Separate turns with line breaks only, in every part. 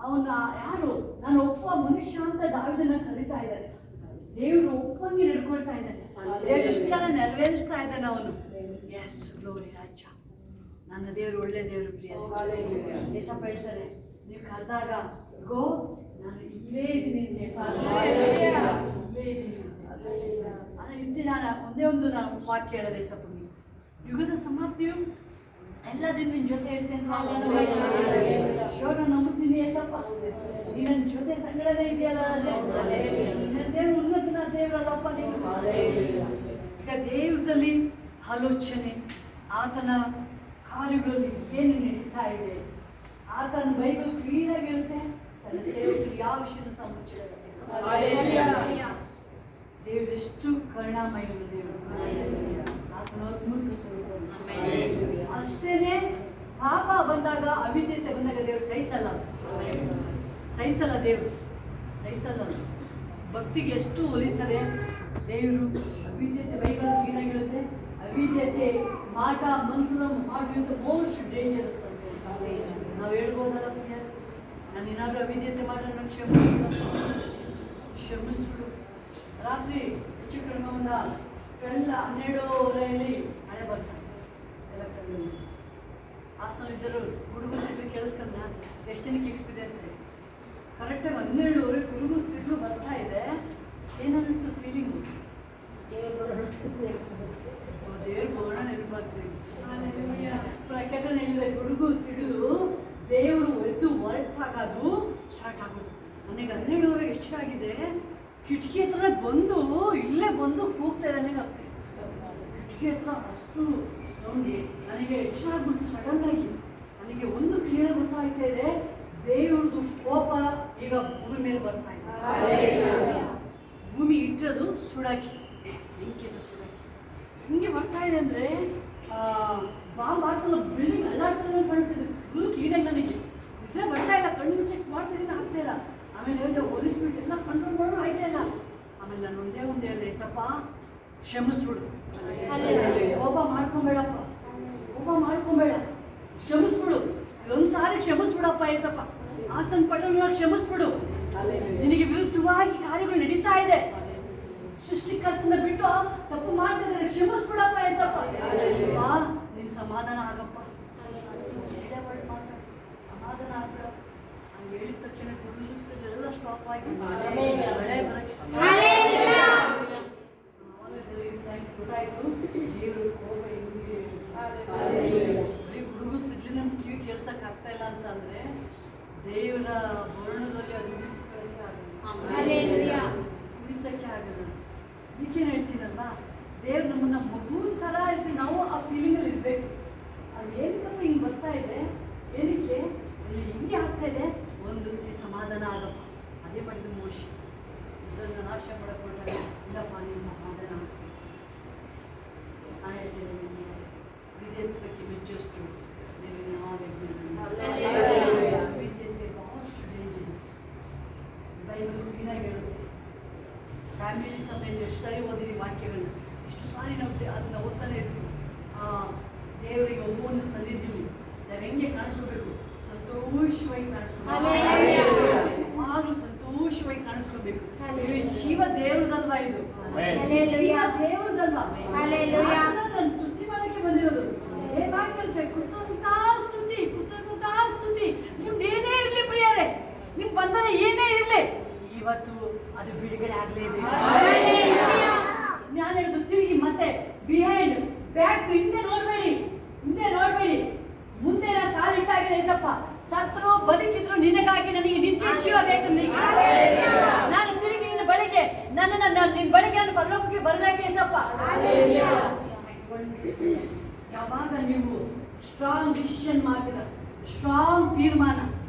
ಅವನ ಯಾರು ನಾನು ಒಪ್ಪುವ ಮನುಷ್ಯ ಅಂತ ದಾವಿದನ ಕರೀತಾ ಇದ್ದಾನೆ. ದೇವರು ಒಪ್ಪಂಗೆ ನಡ್ಕೊಳ್ತಾ ಇದ್ದಾನೆ. ದೇವ್ರ ಇಷ್ಟನ ನೆರವೇರಿಸ್ತಾ ಇದ್ದಾನೆ ಅವನು. ಎಸ್ ಗ್ಲೋರಿ ರಾಜ, ನನ್ನ ದೇವರು ಒಳ್ಳೆ ದೇವರು ಪ್ರಿಯ. ಏಸಪ್ಪ ಹೇಳ್ತಾರೆ, ನೀವು ಕರೆದಾಗ ಗೋ, ನಾನು ಇಲ್ಲೇ ಇದ್ದೀನಿ ಅಂತ ಇಲ್ಲೇ ಇದ್ದೀನಿ. ನಾನು ಒಂದೇ ಒಂದು ನಾನು ವಾಕ್ಯ ಹೇಳದೆ ಏಸಪ್ಪ, ಯುಗದ ಸಮಾಪ್ತಿಯು ಎಲ್ಲದನ್ನು ನಿನ್ನ ಜೊತೆ ಇರ್ತೇನೆ. ನಾನು ನಂಬುತ್ತೀನಿ ಏಸಪ್ಪ, ನೀ ನನ್ನ ಜೊತೆ ಸಂಗಡನೇ ಇದೆಯಲ್ಲ. ದೇವ್ರ ಉನ್ನತನ ದೇವರಲ್ಲಪ್ಪ ನೀವು. ಈಗ ದೇವರಲ್ಲಿ ಆಲೋಚನೆ, ಆತನ ಕಾರ್ಯಗಳಲ್ಲಿ ಏನು ನಡೀತಾ ಇದೆ, ಆತನ ಬೈಬಲ್ ಕ್ಲೀನಾಗಿ ಇರುತ್ತೆ. ತನ್ನ ಸೇವಕರು ಯಾವ ವಿಷಯನೂ ಸಹ ಮುಚ್ಚಿಡಬೇಕು. ದೇವರೆಷ್ಟು ಕರುಣಾಮಯನು ದೇವರು, ಆತನ ಅದ್ಭುತ ಸ್ವರೂಪ. ಅಷ್ಟೇನೆ ಪಾಪ ಬಂದಾಗ, ಅವಿದ್ಯತೆ ಬಂದಾಗ ದೇವರು ಸಹಿಸಲ್ಲ ದೇವರು ಸಹಿಸಲ್ಲ. ಭಕ್ತಿಗೆ ಎಷ್ಟು ಒಲಿತಾರೆ ದೇವರು. ಅವಿದ್ಯತೆ ಬೈಬಲ್ ಕ್ಲೀನಾಗಿರುತ್ತೆ. ಅವಿದ್ಯತೆ ಮಾಟ ಮಂತ್ರ ಮಾಡುವಂಥ ಮೋಸ್ಟ್ ಡೇಂಜರಸ್ ಅಂತ ನಾವು ಹೇಳ್ಬೋದಲ್ಲ. ನಾನು ಏನಾದರೂ ಅವಿದ್ಯತೆ ಮಾಡ್ರೆ ನಾನು ಕ್ಷಮಿಸ್ಬಿಡು. ರಾತ್ರಿ ಹೆಚ್ಚು ಕಡಿಮೆ ಒಂದು 12-12:30 ಮಳೆ ಬರ್ತಾರೆ. ಎಲ್ಲ ಕಡೆ ಹಾಸನಲ್ಲಿದ್ದರು ಹುಡುಗರು ಸಿಡ್ಲು ಕೇಳಿಸ್ಕೊಂಡ್ರೆ ಎಷ್ಟು ಜನಕ್ಕೆ ಎಕ್ಸ್ಪೀರಿಯನ್ಸ್ ಇದೆ. ಕರೆಕ್ಟಾಗಿ 12:30 ಹುಡುಗರು ಸಿಡ್ಲು ಬರ್ತಾ ಇದೆ. ಏನನ್ನಿಸ್ತು ಫೀಲಿಂಗು? ದೇವ್ರ ಬೋರ್ಣ ನೆನಪಾಗ್ತೀವಿ. ಪ್ರಕಟಣೆ ಹೇಳಿದೆ, ಗುಡುಗು ಸಿಡಿಲು ದೇವರು ಎದ್ದು ಹೊರಟಾಗೋದು ಸ್ಟಾರ್ಟ್ ಆಗೋದು. ನನಗೆ 12:30 ಹೆಚ್ಚಾಗಿದೆ. ಕಿಟಕಿ ಹತ್ರ ಬಂದು ಇಲ್ಲೇ ಬಂದು ಕೂಗ್ತಾ ಇದೆ. ನನಗೆ ಕಿಟಕಿ ಹತ್ರ ಅಷ್ಟು ಸೌಂಡ್ ನನಗೆ ಹೆಚ್ಚಾಗ್ಬಿಟ್ಟು ಸಡನ್ ಆಗಿ ನನಗೆ ಒಂದು ಕ್ಲಿಯರ್ ಗೊತ್ತಾಗ್ತಾ ಇದೆ, ದೇವ್ರದ್ದು ಕೋಪ ಈಗ ಭೂಮಿ ಮೇಲೆ ಬರ್ತಾ ಇದೆ. ಭೂಮಿ ಇಟ್ಟದು ಸುಡಾಕಿ, ಬೆಂಕಿಯನ್ನು ಸುಡಾಕಿ ಹಿಂಗೆ ಬರ್ತಾ ಇದೆ. ಅಂದರೆ ಬಾಂಬ್ ಹಾಕಲ್ಲ, ಬಿಲ್ಡಿಂಗ್ ಅಲ್ಲಾಡ್ತಾನೆ ಕಾಣಿಸ್ತಿದೆ. ಫುಲ್ ಕ್ಲೀನಾಗಿ ನನಗೆ ನಿದ್ರೆ ಬರ್ತಾ ಇಲ್ಲ. ಕಣ್ಣು ಚೆಕ್ ಮಾಡ್ತಿದ್ದೀನಿ, ಆಗ್ತಾ ಇಲ್ಲ. ಆಮೇಲೆ ಹೇಳಿದೆ ಹೋಲಿಸ್ಬಿಟ್ಟು ಎಲ್ಲ ಕಂಟ್ರೋಲ್ ಮಾಡೋರು ಆಯ್ತಾ ಇಲ್ಲ. ಆಮೇಲೆ ನಾನು ಒಂದೇ ಒಂದು ಹೇಳಿದೆ, ಏಸಪ್ಪ ಕ್ಷಮಿಸ್ಬಿಡು, ಕೋಪ ಮಾಡ್ಕೊಂಬೇಡಪ್ಪ, ಕೋಪ ಮಾಡ್ಕೊಂಬೇಡ, ಕ್ಷಮಿಸ್ಬಿಡು. ಇದೊಂದು ಸಾರಿ ಕ್ಷಮಿಸ್ಬಿಡಪ್ಪ ಏಸಪ್ಪ. ಹಾಸನ ಪಟ್ಟಣ ಕ್ಷಮಿಸ್ಬಿಡು. ನಿನಗೆ ವಿರುದ್ಧವಾಗಿ ಕಾರ್ಯಗಳು ನಡೀತಾ ಇದೆ. ಸೃಷ್ಟಿಕರ್ತನ ಬಿಟ್ಟು ತಪ್ಪು ಮಾಡ್ತಿದ್ದಾರೆ, ಕ್ಷಮಿಸ್ಬಿಡಪ್ಪ ಏಸಪ್ಪ. ನಿನ್ ಸಮಾಧಾನ ಆಗಪ್ಪ, ಸಮಾಧಾನ ಆಗ್ಬಿಡಪ್ಪ. ನಾನು ಹೇಳಿದ ತಕ್ಷಣ ಎಲ್ಲ ಸ್ಟಾಪ್ ಆಗಿ ಮಳೆ ಬರಕ್ಕೆ ಗೊತ್ತಾಯ್ತು. ದೇವರು ಕೋಪ ಹೆಂಗೆ ಹುಡುಗು ಸಿಡ್ಲಿ ನಮ್ಮ ಕಿವಿ ಕೇಳ್ಸಕ್ ಆಗ್ತಾ ಇಲ್ಲ ಅಂತಂದ್ರೆ ದೇವರ ವರ್ಣದಲ್ಲಿ ಅದು ಉಳಿಸ್ಕೊಳ್ಳಕ್ಕೆ ಆಗಲ್ಲ. ಇದಕ್ಕೇನು ಹೇಳ್ತೀನಲ್ವಾ, ದೇವ್ರು ನಮ್ಮನ್ನ ಮಗು ಥರ ಇರ್ತೀವಿ. ನಾವು ಆ ಫೀಲಿಂಗಲ್ಲಿ ಇರಬೇಕು. ಅದು ಏನಕ್ಕಪ್ಪ ಹಿಂಗೆ ಬರ್ತಾ ಇದೆ, ಏನಕ್ಕೆ ಹಿಂಗೆ ಆಗ್ತಾ ಇದೆ, ಒಂದು ಈ ಸಮಾಧಾನ ಆಗಪ್ಪ. ಅದೇ ಮಾಡಿದ ಮೋಶೆ ಇದನ್ನು ನಾಶ ಮಾಡಕೊಂಡಾಗ, ಇಲ್ಲಪ್ಪ ನೀವು ಸಮಾಧಾನ ನಾನು ಹೇಳ್ತೇನೆ. ನಿಮಗೆ ವಿದ್ಯತ್ವಕ್ಕೆ ಮೆಚ್ಚಷ್ಟು ವಿದ್ಯತೆ ಬಹಳಷ್ಟು ಡೇಂಜರಸ್. ಬೈಬಲ್ ಕ್ಲೀನಾಗಿ ಹೇಳುತ್ತೆ. ಫ್ಯಾಮಿಲಿ ಸಮೇತ ಎಷ್ಟು ಸಾರಿ ಓದಿದ್ದೀವಿ ವಾಕ್ಯಗಳನ್ನ, ಎಷ್ಟು ಸಾರಿ ನಾವು ಅದನ್ನ ಓದ್ತಾನೆ ಇರ್ತೀವಿ. ದೇವರಿಗೆ ಒಬ್ಬನ ಸನ್ನಿಧಿಲಿ ನಾವು ಹೆಂಗೆ ಕಾಣಿಸ್ಕೋಬೇಕು, ಸಂತೋಷವಾಗಿ ಯಾವಾಗಲೂ ಸಂತೋಷವಾಗಿ ಕಾಣಿಸ್ಕೊಬೇಕು. ಜೀವ ದೇವ್ರದಲ್ವಾ ಇದು, ಜೀವ ದೇವ್ರದಲ್ವಾ. ನಾನು ಸ್ತುತಿ ಮಾಡಕ್ಕೆ ಬಂದಿರೋದು. ಕೃತಜ್ಞತಾ ಸ್ತುತಿ. ನಿಮ್ದು ಏನೇ ಇರ್ಲಿ ಪ್ರಿಯರೇ, ನಿಮ್ ಬಂಧನ ಏನೇ ಇರ್ಲಿ, ಇವತ್ತು ಅದು ಬಿಡುಗಡೆ ಆಗ್ಲೇಬೇಕು. ನಾನು ಹೇಳುದು ತಿರುಗಿ ಮತ್ತೆ ಬಿಹೈಂಡ್ ಬ್ಯಾಕ್, ಹಿಂದೆ ನೋಡ್ಬೇಡಿ, ಮುಂದೆ ನಾನು ಕಾಲಿಟ್ಟಾಗಿದೆ ಏಸಪ್ಪ. ಸತ್ರು ಬದುಕಿದ್ರು ನಿನಗಾಗಿ ನನಗೆ ನಿತ್ಯ ಜೀವ ಬೇಕು. ನಾನು ತಿರುಗಿ ನಿನ್ನ ಬಳಿಗೆ ನಿನ್ನ ಬಳಿಗೆ ನಾನು ಪರಲೋಕಕ್ಕೆ ಬರಬೇಕು ಏಸಪ್ಪ. ಯಾವಾಗ ನೀವು ಸ್ಟ್ರಾಂಗ್ ಡಿಸಿಷನ್ ಮಾಡ್ತೀರ, ಸ್ಟ್ರಾಂಗ್ ತೀರ್ಮಾನ,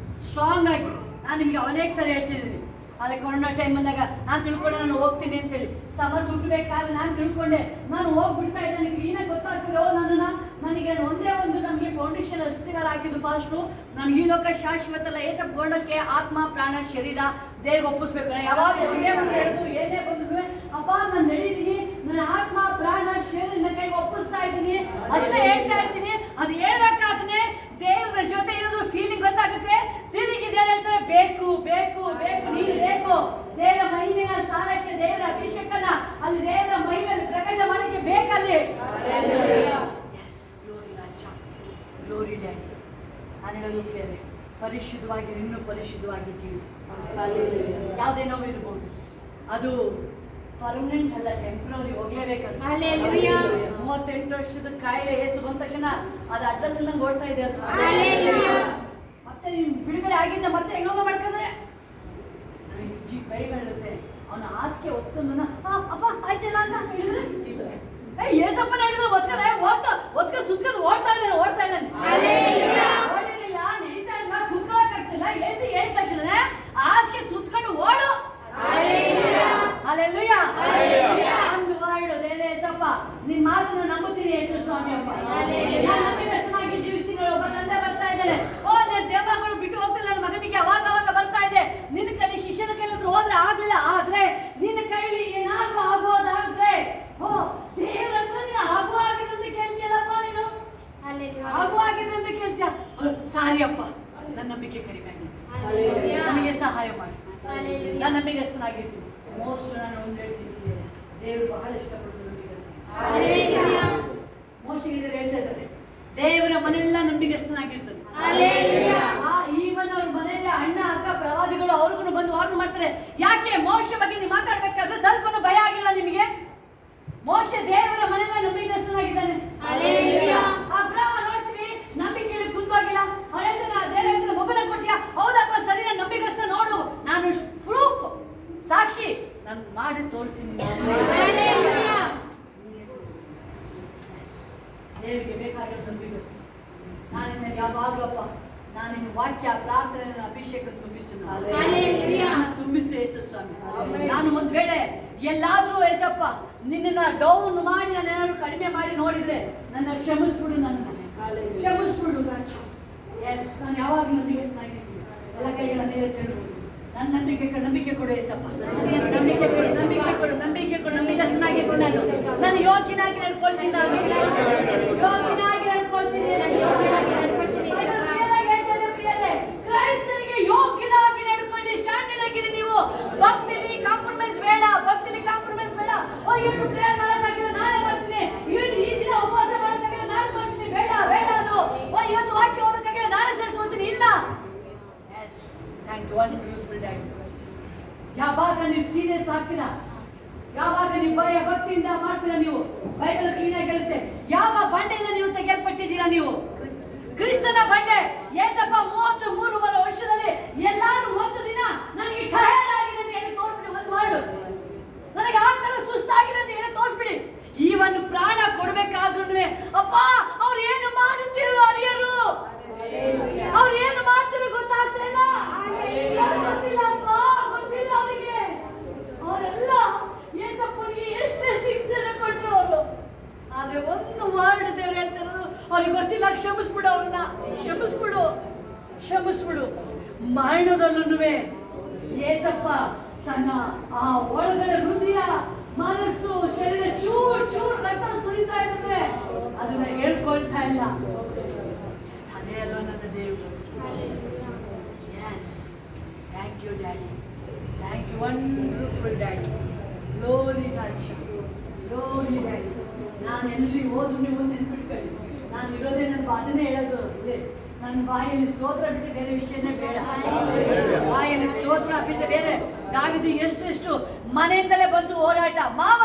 ಸ್ಟ್ರಾಂಗ್ ಆಗಿ, ನಾನು ನಿಮಗೆ ಅನೇಕ ಸರಿ ಹೇಳ್ತಿದ್ದೀನಿ. ಅದಕ್ಕೆ ಕೊರೋನಾ ಟೈಮ್ ಬಂದಾಗ ನಾನು ತಿಳ್ಕೊಂಡೆ ನಾನು ಹೋಗ್ತೀನಿ ಅಂತೇಳಿ. ಸಮರ್ ಹುಟ್ಟಬೇಕಾದ್ರೆ ನಾನು ತಿಳ್ಕೊಂಡೆ ನಾನು ಹೋಗ್ಬಿಡ್ತಾ ಇದ್ದೆ. ನನಗೆ ಕ್ಲೀನಾಗಿ ಗೊತ್ತಾಗ್ತದೆ, ನನಗೆ ಒಂದೇ ಒಂದು ನಮಗೆ ಫೌಂಡೇಶನ್ ಅಸ್ತಿವಾರ ಹಾಕಿದ್ದು ಫಾಸ್ಟು. ನಮ್ಗೆ ಈ ಲೋಕ ಶಾಶ್ವತ ಅಲ್ಲ, ಏಸಪ್ ಗೋಡಕ್ಕೆ ಆತ್ಮ ಪ್ರಾಣ ಶರೀರ ದೇವ್ರಿಗೆ ಒಪ್ಪಿಸ್ಬೇಕು. ಯಾವಾಗ ಒಂದೇ ಒಂದು ಹೇಳಿದ್ರು, ಏನೇ ಬಂದ್ರು ಅಪ್ಪ ನಾನು ನಡೀತೀನಿ, ನನ್ನ ಆತ್ಮ ಪ್ರಾಣ ಶರೀರ ನನ್ನ ಕೈಗೆ ಒಪ್ಪಿಸ್ತಾ ಇದ್ದೀನಿ ಅಷ್ಟೇ ಹೇಳ್ತಾ ಇರ್ತೀನಿ. ಅದು ಹೇಳ್ಬೇಕಾದ್ರೆ ದೇವ್ರ ಜೊತೆ ಇರೋದು ಫೀಲಿಂಗ್ ಗೊತ್ತಾಗುತ್ತೆ. ತಿರುಗಿ ದೇವ್ರು ಹೇಳ್ತಾರೆ ಬೇಕು ಬೇಕು ಬೇಕು, ನೀನು ಬೇಕು. ದೇವರ ಮಹಿಮೆಯ ಸಾರಕ್ಕೆ, ದೇವರ ಅಭಿಷೇಕನ ಅಲ್ಲಿ ದೇವರ ಮಹಿಮೆಯಲ್ಲಿ ಪ್ರಕಟ ಮಾಡಕ್ಕೆ ಬೇಕಲ್ಲಿ. Glory daddy. ನಾನು ಹೇಳೋದು ಕೇಳಿ, ಪರಿಶುದ್ಧವಾಗಿ, ಇನ್ನೂ ಪರಿಶುದ್ಧವಾಗಿ ಜೀವಿಸಿ. ಯಾವುದೇ ನೋವು ಇರ್ಬೋದು, ಅದು ಪರ್ಮನೆಂಟ್ ಅಲ್ಲ, ಟೆಂಪ್ರರಿ, ಹೋಗ್ಲೇಬೇಕಾದ್ರೆ. 38 ವರ್ಷದ ಕಾಯಿಲೆ ಏಸು ಬಂದ ತಕ್ಷಣ ಅದು ಅಡ್ರೆಸ್ ಇಲ್ಲಂಗೆ ಓಡ್ತಾ ಇದೆ ಅದು. ಮತ್ತೆ ನೀನು ಬಿಡುಗಡೆ ಆಗಿದ್ದ ಮತ್ತೆ ಹೆಂಗ ಮಾಡ್ಕೊಂಡ್ರೆ ಕೈ ಹೇಳುತ್ತೆ, ಅವನ ಹಾಸಿಗೆ ಒತ್ಕೊಂಡ ಅಪ್ಪ ಆಯ್ತಿಲ್ಲ ಅಂತ ಹೇಳಿದ್ರೆ, ಏಸಪ್ಪನ ಹೇಳಿದ್ರೆ ಒತ್ಕ ಸುತ್ಕೊಂಡು ಓಡ್ತಾ ಇದ್ದಾನೆ. ಓಡಿರ್ಲಿಲ್ಲ, ನಡೀತಾ ಇಲ್ಲ, ಕುತ್ಕೊಳಕ್ ಆಗ್ತಿಲ್ಲ. ಏಸಿ ಹೇಳಿದ ತಕ್ಷಣ ಹಾಸಿಗೆ ಸುತ್ಕೊಂಡು ಓಡು. Hallelujah. ಒಂದು ವರ್ಡ್, ದೇವರೇ ಯೇಸಪ್ಪ, ನಿನ್ನ ಮಾತನ್ನು ನಂಬುತ್ತೀನಿ ಯೇಸು ಸ್ವಾಮಿ ಅಪ್ಪ. ನಾನು ನಂಬಿದಷ್ಟನಾಗಿ ಜೀವಿಸ್ತೀನಿ. ಒಬ್ಬ ತಂದೆ ಬರ್ತಾ ಇದ್ದಾನೆ, ನನ್ನ ದೇವಗಳು ಬಿಟ್ಟು ಹೋಗ್ತಿಲ್ಲ, ನನ್ನ ಮಗನಿಗೆ ಅವಾಗ ಬರ್ತಾ ಇದೆ. ನಿನ್ನ ಕೈ ಶಿಷ್ಯನ ಕೈಲಿ ಹೋದ್ರೆ ಆಗ್ಲಿಲ್ಲ, ಆದ್ರೆ ನಿನ್ನ ಕೈಲಿ ಏನಾದ್ರೂ ಆಗೋದಾದ್ರೆ, ದೇವ್ರ ಹತ್ರ ನೀನು ಆಗಿದೆ ಅಂತ ಕೇಳ್ತೀಯಲ್ಲಪ್ಪ. ನೀನು ಆಗಿದೆ ಅಂತ ಕೇಳ್ತೀಯ. ಸಾರಿ ಅಪ್ಪ, ನನ್ನ ನಂಬಿಕೆ ಕಡಿಮೆ ಆಗಿದೆ, ನನಗೆ ಸಹಾಯ ಮಾಡಿ. ನಾನು ನಂಬಿಗಸ್ತನಾಗಿರ್ತೀನಿ. ಮೋಸ್ಟ್ ನಾನು ಒಂದು ಹೇಳ್ತೀನಿ, ದೇವರು ಬಹಳ ಇಷ್ಟಪಟ್ಟು ನಂಬಿಗಸ್ತ. ಮೋಶೆಗೆ ದೇವರು ಹೇಳ್ತಾ ಇದ್ದಾರೆ, ದೇವರ ಮನೆಯೆಲ್ಲ ನಂಬಿಗಸ್ತನಾಗಿರ್ತಾರೆ. ಈವನ್ ಅವ್ರ ಮನೆಯಲ್ಲ ಅಣ್ಣ ಅಕ್ಕ ಪ್ರವಾದಿಗಳು ಅವ್ರಿಗೂ ಬಂದು ವಾರ್ನ್ ಮಾಡ್ತಾರೆ. ಯಾಕೆ ಮೋಶೆ ಬಗ್ಗೆ ನೀವು ಮಾತಾಡ್ಬೇಕಾದ್ರೆ ಸ್ವಲ್ಪನೂ ಭಯ ಆಗಿಲ್ಲ ನಿಮಗೆ? ಮೋಶೆ ದೇವರ ಮನೆಯಲ್ಲ ನಂಬಿಗಸ್ತನಾಗಿದ್ದಾನೆ. ಅಬ್ರಾಮ ನೋಡ್ತೀವಿ, ನಂಬಿಕೆಯಲ್ಲಿ ಕುಂದೋಗಿಲ್ಲ. ಅವ್ರು ಹೇಳ್ತಾರೆ, ದೇವ್ರ ಹೇಳ್ತಾರೆ, ಮಗನ ಕೊಡ್ತೀಯಾ? ಹೌದಪ್ಪ, ಸರಿ, ನಾನು ನಂಬಿಗಸ್ತ. ನೋಡು, ನಾನು ಪ್ರೂಫ್, ಸಾಕ್ಷಿ ನಾನು ಮಾಡಿ ತೋರಿಸ್ತೀನಿ. ದೇವರಿಗೆ ಬೇಕಾಗಿರೋ ನಂಬಿಗಸ್ತ. ನಾನಿನ್ನ ಯಾವಾಗಲೂ ಅಪ್ಪ, ನಾನು ನಿನ್ನ ವಾಕ್ಯ, ಪ್ರಾರ್ಥನೆ, ನನ್ನ ಅಭಿಷೇಕ ತುಂಬಿಸು, ತುಂಬಿಸು ಯೇಸು ಸ್ವಾಮಿ. ನಾನು ಒಂದ್ ವೇಳೆ ಎಲ್ಲಾದ್ರೂ ಯೇಸಪ್ಪ ನಿನ್ನ ಡೌನ್ ಮಾಡಿ ನಾನು ಏನಾದ್ರು ಕಡಿಮೆ ಮಾಡಿ ನೋಡಿದ್ರೆ ನನ್ನ ಕ್ಷಮಿಸ್ಬಿಡು, ನನ್ನ ಕ್ಷಮಿಸ್ಬಿಡು. ಎಸ್, ನಾನು ಯಾವಾಗಲೂ ನಂಬಿಗಸ್ತನಾಗಿರ್ತೀನಿ. ಎಲ್ಲ ಕೈಗಳ ಮೇಲೆ ತಿಳಿದು ನನ್ನ ನಂಬಿಕೆ ಕೊಡು ಯೇಸಪ್ಪ, ನಂಬಿಕೆ ಕೊಡು, ನಂಬಿಗಸ್ತನಾಗಿರ್ತೀನಿ. ನಾನು ಯೋಗ್ಯನಾಗಿ ನಡ್ಕೊಳ್ತೀನಿ, ಕ್ರೈಸ್ತನಿಗೆ ಯೋಗ್ಯನಾಗಿ ನಡ್ಕೊಳ್ಳಿ. ಸ್ಟ್ಯಾಂಡರ್ಡ್ ಆಗಿರಿ ನೀವು. ಭಕ್ತಿಲಿ ಕಾಂಪ್ರಮೈಸ್ ಬೇಡ. ಇವತ್ತು ಪ್ರೇಯರ್ ಮಾಡೋಕ್ಕಾಗಿಲ್ಲ, ನಾಳೆ ಮಾಡ್ತೀನಿ. ಈ ದಿನ ಉಪವಾಸ ಮಾಡೋಕ್ಕಾಗಿಲ್ಲ, ನಾಳೆ ಮಾಡ್ತೀನಿ. ಬೇಡ ಅದು. ಇವತ್ತು ವಾಕ್ಯ ಓದಕ್ಕಾಗಿಲ್ಲ, ನಾಳೆ ಸೇರಿಸ್ಕೊಳ್ತೀನಿ. ಇಲ್ಲ. Thank you, wonderful daddy. ಯಾವಾಗ ನೀವು ಸೀರಿಯಸ್ ಆಗ್ತೀರಾ, ಯಾವಾಗ ನೀವು ಭಯ ಭಕ್ತಿಯಿಂದ ಮಾಡ್ತೀರಾ, ನೀವು ಬೈಬಲ್ ಕ್ಲೀನಾಗಿ ಹೇಳುತ್ತೆ, ಯಾವ ಬಂಡೆಯಿಂದ ನೀವು ತೆಗೆಯಲ್ಪಟ್ಟಿದ್ದೀರಾ? ನೀವು ಕ್ರಿಸ್ತನ ಬಂಡೆ. ಯೇಸಪ್ಪ 33 ವರ್ಷದಲ್ಲಿ ಎಲ್ಲಾರು ಒಂದು ದಿನ ನನಗೆ ಟಯರ್ಡ್ ಆಗಿದೆ ಅಂತ ಹೇಳಿ ತೋರಿಸ್ಬಿಡಿ. ಒಂದು ವಾರ್ಡ್ ನನಗೆ ಆ ತರ ಸುಸ್ತಾಗಿದೆ ಅಂತ ಹೇಳಿ ತೋರಿಸ್ಬಿಡಿ. ಈ ಒಂದು ಪ್ರಾಣ ಕೊಡ್ಬೇಕಾದ್ರೂ ಅಪ್ಪ ಅವ್ರು ಏನು ಮಾಡುತ್ತಿರೋ ಅರಿಯರು, ಅವ್ರು ಏನು ಮಾಡ್ತಿರೋ ಗೊತ್ತಾಗ್ತಾ ಇಲ್ಲ. ಗೊತ್ತಿಲ್ಲ ಅಪ್ಪ, ಗೊತ್ತಿಲ್ಲ ಅವರಿಗೆ. ಅವರೆಲ್ಲ ಯೇಸಪ್ಪನಿಗೆ ಎಷ್ಟೆಷ್ಟು ಹಿಂಸೆ ಕೊಟ್ಟರು ಅವರು. ಆದ್ರೆ ಒಂದು ವರ್ಡ್ ದೇವ್ರು ಹೇಳ್ತಿರೋದು, ಅವ್ರಿಗೆ ಗೊತ್ತಿಲ್ಲ. ಕ್ಷಮಿಸ್ಬಿಡು, ಅವ್ರನ್ನ ಕ್ಷಮಿಸ್ಬಿಡು. ಮರಣದಲ್ಲೂ ಯೇಸಪ್ಪ ತನ್ನ ಆ ಒಳಗಡೆ ಹೃದಯ, ಮನಸ್ಸು, ಶರೀರ ಚೂರ್ ರಕ್ತ ಸುರಿತಾ ಇದ್ರೆ ಅದನ್ನ ಹೇಳ್ಕೊಳ್ತಾ ಇಲ್ಲ. ಅದೇ ಅಲ್ವಾ ನನ್ನ ದೇವರು. Thank you daddy, thank you, wonderful daddy. Glory daddy. ನಾನು ಎಲ್ಲಿ ಹೋದ್ರು ನೀವು ನೆನ್ಪಿಟ್ಕೊಳ್ಳಿ, ನಾನು ಇರೋದೇ ನನ್ನ ಅದನ್ನೇ ಹೇಳೋದು. ನನ್ನ ಬಾಯಲ್ಲಿ ಸ್ತೋತ್ರ ಬಿಟ್ಟರೆ ಬೇರೆ ವಿಷಯನೇ ಬೇಡ. ಬಾಯಲ್ಲಿ ಸ್ತೋತ್ರ ಬಿಟ್ಟರೆ ಬೇರೆ. ದಾವಿದು ಎಷ್ಟು ಮನೆಯಿಂದಲೇ ಬಂದು ಹೋರಾಟ, ಮಾವ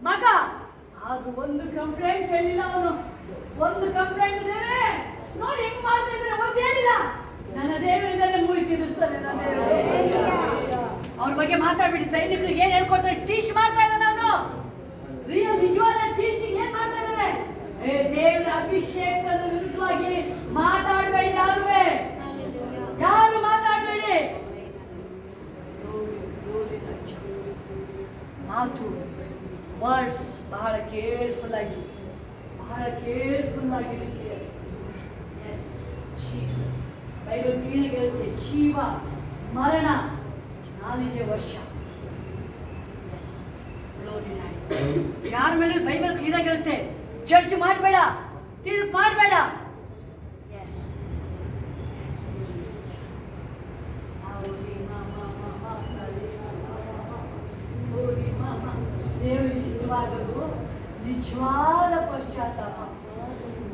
ಮಗ, ಆದ್ರೂ ಒಂದು ಕಂಪ್ಲೇಂಟ್ ಹೇಳಿಲ್ಲ ಅವನು. ಒಂದು ಕಂಪ್ಲೇಂಟ್ ಇದ್ದಾರೆ ನೋಡಿ ಹೆಂಗ್ ಮಾಡ್ತಾ ಇದ್ದಾರೆ, ಒಂದು ಹೇಳಿಲ್ಲ. ನನ್ನ ದೇವರಿಂದಲೇ ಮೂಡಿ ತಿನ್ನಿಸ್ತಾರೆ. ನನ್ನ ದೇವರು ಅವ್ರ ಬಗ್ಗೆ ಮಾತಾಡ್ಬಿಡಿ. ಸೈನಿಕರಿಗೆ ಏನ್ ಹೇಳ್ಕೊಡ್ತಾರೆ, ಟೀಚ್ ಮಾಡ್ತಾ ಇದ್ದಾನೆ ಅವನು. ರಿಯಲ್ ನಿಜವಾದ ಟೀಚಿಂಗ್ ಏನ್ ಮಾಡ್ತಾ ಇದ್ದಾರೆ? ದೇವರ ಅಭಿಷೇಕದ ವಿರುದ್ಧವಾಗಿ ಮಾತಾಡಬೇಡಿ. ಯಾರು ಮಾತಾಡಬೇಡಿ. ಮಾತು, ವರ್ಡ್ಸ್ ಬಹಳ ಕೇರ್ಫುಲ್ ಆಗಿ ಬೈಬಲ್ ಕ್ಲೀನಾಗಿ ಹೇಳುತ್ತೆ, ಜೀವ ಮರಣ ನಾಲಿಗೆ ವಶ. ಯಾರ ಮೇಲೆ ಬೈಬಲ್ ಕ್ಲೀನಾಗಿ ಹೇಳುತ್ತೆ, ಜಡ್ಜ್ ಮಾಡಬೇಡ, ತೀರ್ಪು ಮಾಡಬೇಡ. ಬೇಕಾಗೋದು ನಿಜವಾದ ಪಶ್ಚಾತ್ತಾಪ,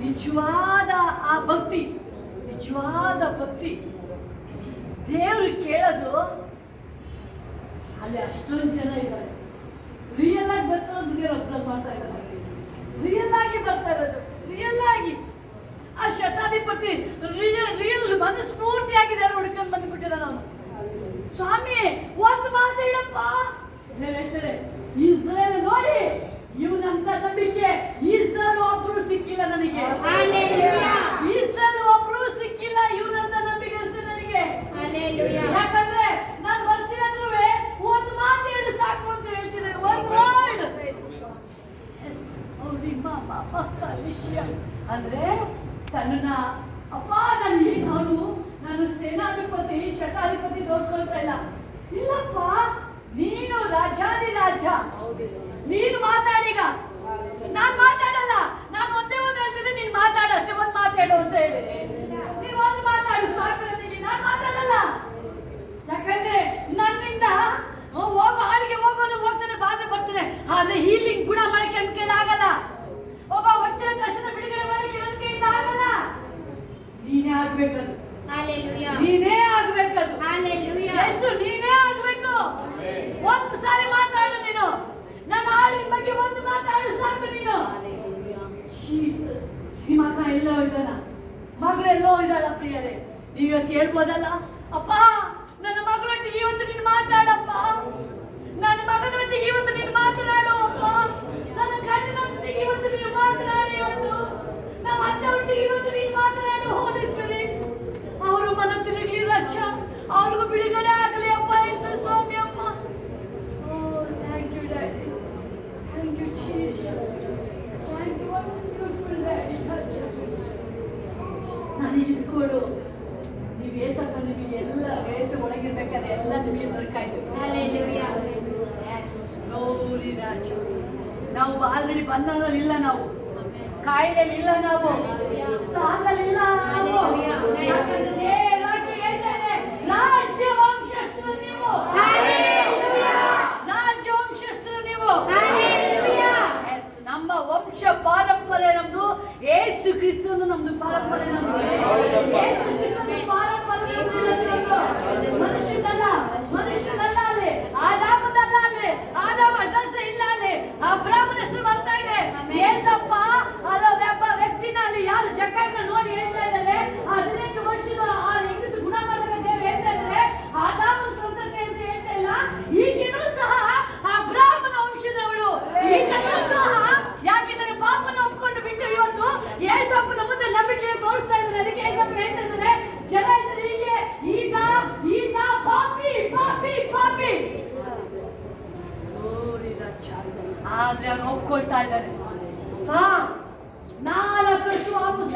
ನಿಜವಾದ ಆ ಭಕ್ತಿ, ನಿಜವಾದ ಭಕ್ತಿ. ದೇವ್ರು ಕೇಳೋದು ಅಲ್ಲಿ ಅಷ್ಟೊಂದು ಜನ ಇದ್ದಾರೆ. ರಿಯಲ್ ಆಗಿ ಬರ್ತಾರೋದು ದೇವ್ರು ಅಬ್ಸರ್ವ್ ಮಾಡ್ತಾ ಇದ್ದಾರೆ. ರಿಯಲ್ ಆಗಿ ಬರ್ತಾ ಇರೋದು, ರಿಯಲ್ ಆಗಿ ಆ ಶತಾಧಿಪತಿ ರಿಯಲ್ ಮನಸ್ಫೂರ್ತಿಯಾಗಿ ದೇವ್ರು ಹುಡ್ಕೊಂಡು ಬಂದ್ಬಿಟ್ಟಿದ್ದಾನೆ ಅವನು. ಸ್ವಾಮಿ ಒಂದು ಮಾತು ಹೇಳಪ್ಪ ಹೇಳ್ತಾರೆ, ಇಸ್ರೇಲ್ ನೋಡಿ ಇವನಂತ ನಂಬಿಕೆ ಇಸ್ರೇಲ್ ಒಬ್ರು ಸಿಕ್ಕಿಲ್ಲ ನನಗೆ, ಇಸ್ರೇಲ್ ಒಬ್ರು ಸಿಕ್ಕಿಲ್ಲ ಇವನಂತ ನಂಬಿಕೆ ನನಗೆ. ಯಾಕಂದ್ರೆ ನಾನು ಬರ್ತೀನಂದ್ರೂ ಒಂದು ಮಾತು ಹೇಳಿ ಸಾಕು ಅಂತ ಹೇಳ್ತೀನಿ, ಒಂದು ವರ್ಡ್. ಅಂದ್ರೆ ತನ್ನ ಅಪ್ಪ ನಾನು ಸೇನಾಧಿಪತಿ ಶತಾಧಿಪತಿ ತೋರಿಸ್ಕೊಳ್ತಾ ಇಲ್ಲ. ಇಲ್ಲಪ್ಪ, ನೀನು ರಾಜಾದಿರಾಜ, ನೀನು ಮಾತಾಡೀಗ. ನಾನ್ ಮಾತಾಡಲ್ಲ, ನಾನು ಒಂದೇ ಒಂದು ಹೇಳ್ತಿದ್ದೆ, ನೀನ್ ಮಾತಾಡ ಅಷ್ಟೇ, ಒಂದು ಮಾತಾಡು ಅಂತ ಹೇಳಿ. ನೀನ್ ಒಂದು ಮಾತಾಡು ಸಾಕು ನನಗೆ, ನಾನ್ ಮಾತಾಡಲ್ಲ. ಯಾಕಂದ್ರೆ ನನ್ನಿಂದ ಹೋಗೋ ಹಾಡಿಗೆ ಹೋಗೋದು ಹೋಗ್ತಾನೆ, ಬಾದ್ರೆ ಬರ್ತಾನೆ, ಆದ್ರೆ ಹೀಲಿಂಗ್ ಗುಣ ಮಾಡಕ್ಕೆ ನನ್ನ ಕೈಲಿ ಆಗಲ್ಲ. ಒಬ್ಬ ವ್ಯಕ್ತಿಯ ಕಷ್ಟದ ಬಿಡುಗಡೆ ಮಾಡಕ್ಕೆ ನನ್ನ ಕೈಯಿಂದ ಆಗಲ್ಲ. ನೀನೇ ಆಗ್ಬೇಕದು, ನೀನೇ ಆಗ್ಬೇಕದು, ಯೇಸು ನೀನೇ ಆಗ್ಬೇಕು. ಒಂದು ಸಾರಿ ಮಾತಾಡು ನೀನು, ನನ್ನ ಹಾಡಿನ ಬಗ್ಗೆ ಒಂದು ಮಾತಾಡು ಸಾಕು ನೀನು. ನಿಮ್ಮ ಅಕ್ಕ ಎಲ್ಲೋ ಇದ್ದಾನ, ಮಗಳೆಲ್ಲೋ ಇದ್ದಾಳ ಪ್ರಿಯರೇ. ನೀವು ಇವತ್ತು ಹೇಳ್ಬೋದಲ್ಲ, ಅಪ್ಪ ನನ್ನ ಮಗಳೊಟ್ಟಿಗೆ ಇವತ್ತು ನೀನು ಮಾತಾಡಪ್ಪ, ನನ್ನ ಮಗನೊಟ್ಟಿಗೆ ಇವತ್ತು ನೀನು ಮಾತನಾಡು ಅಪ್ಪ, ನನ್ನ ಗಂಡನೊಟ್ಟಿಗೆ ಇವತ್ತು ನೀನು ಮಾತನಾಡಿ, ಇವತ್ತು ನಮ್ಮ ಅತ್ತೆ ಒಟ್ಟಿಗೆ ಇವತ್ತು ನೀನು ಮಾತನಾಡು. ಹೋಲಿ ಸ್ಪಿರಿಟ್ ಅವರು ಮನ ತಿರುಗಲಿ ರಕ್ಷ, ಅವ್ರಿಗೂ ಬಿಡುಗಡೆ ಆಗಲಿ ಅಪ್ಪ. ಯೇಸು ಸ್ವಾಮಿ ಅಪ್ಪ. Oh thank you daddy, thank you Jesus, thank you. What's beautiful daddy, ನನಗೆ ಇದು ಕೊಡು. ನೀವು ಏಸಪ್ಪ, ನಿಮಗೆ ಎಲ್ಲ ರೇಸ ಒಳಗಿರ್ಬೇಕಾದ್ರೆ ಎಲ್ಲ ನಿಮಗೆ ದೊರಕಾಯ್ತು. ನಾವು ಆಲ್ರೆಡಿ ಬಂಧನದಲ್ಲಿ ಇಲ್ಲ, ನಾವು ಕಾಯಿಲೆಯಲ್ಲಿ ಇಲ್ಲ, ನಾವು ಸ್ಥಾನದಲ್ಲಿ ಇಲ್ಲ. ಯಾಕಂದ್ರೆ ದೇವಕ್ಕೆ ಹೇಳ್ತಾರೆ, ರಾಜ್ಯ ವಂಶಸ್ಥರು ನೀವು, ರಾಜ್ಯ ವಂಶಸ್ಥರು ನೀವು. ನಮ್ಮ ವಂಶ ಪಾರಂಪರೆ ನಮ್ದು, ಯೇಸು ಕ್ರಿಸ್ತನು ನಮ್ದು ಪಾರಂಪರೆ, ನಮ್ದು ಯೇಸು ಕ್ರಿಸ್ತನ ಪಾರಂಪರೆ ನಮ್ದು. ಮನುಷ್ಯನಲ್ಲ, ಮನುಷ್ಯನಲ್ಲ, ಅಲ್ಲಿ ಆದಾಮದಲ್ಲ, ಅಲ್ಲಿ ಆದಾಮ ಅಡ್ರೆಸ್ ಇಲ್ಲ, ಅಲ್ಲಿ ಅಬ್ರಾಹ್ಮನ ಹೆಸರು ಬರ್ತಾ ಇದೆ. ಏಸಪ್ಪ ಅಲ್ಲ ಒಬ್ಬ ವ್ಯಕ್ತಿನ ಅಲ್ಲಿ ಯಾರು ಜಕಾಯನ್ನ ನೋಡಿ ಹೇಳ್ತಾ ಇದ್ದಾರೆ, 18 ವರ್ಷದ ಆ ಹೆಂಗಸು ಗುಣ ಮಾಡಿದಾಗ ದೇವರು ಹೇಳ್ತಾ ಇದ್ದಾರೆ ಆದಾಮನ ಸಂತತಿ ಅಂತ ಹೇಳ್ತಾ ಇಲ್ಲ. ಈಗಿನೂ ಸಹ ಅಬ್ರಾಹ್ಮನ ವಂಶದವಳು, ಈಗಲೂ ಸಹ ಯಾಕಿದ್ರೆ ಪಾಪನ ಒಪ್ಕೊಂಡು ಬಿಟ್ಟು ಇವತ್ತು ಏಸಪ್ಪನ ಮುಂದೆ ನಂಬಿಕೆ ತೋರಿಸ್ತಾ ಇದ್ದಾರೆ. ಅದಕ್ಕೆ ಏಸಪ್ಪ ಹೇಳ್ತಾ ಇದ್ದಾರೆ, ಜನ ಇದ್ದಾರೆ ಹೀಗೆ, ಈಗ ಈಗ ಪಾಪಿ ಪಾಪಿ ಪಾಪಿ, ಆದ್ರೆ ಅವನು ಒಪ್ಕೊಳ್ತಾ ಇದ್ದಾನೆ. 4 ವರ್ಷ ವಾಪಸ್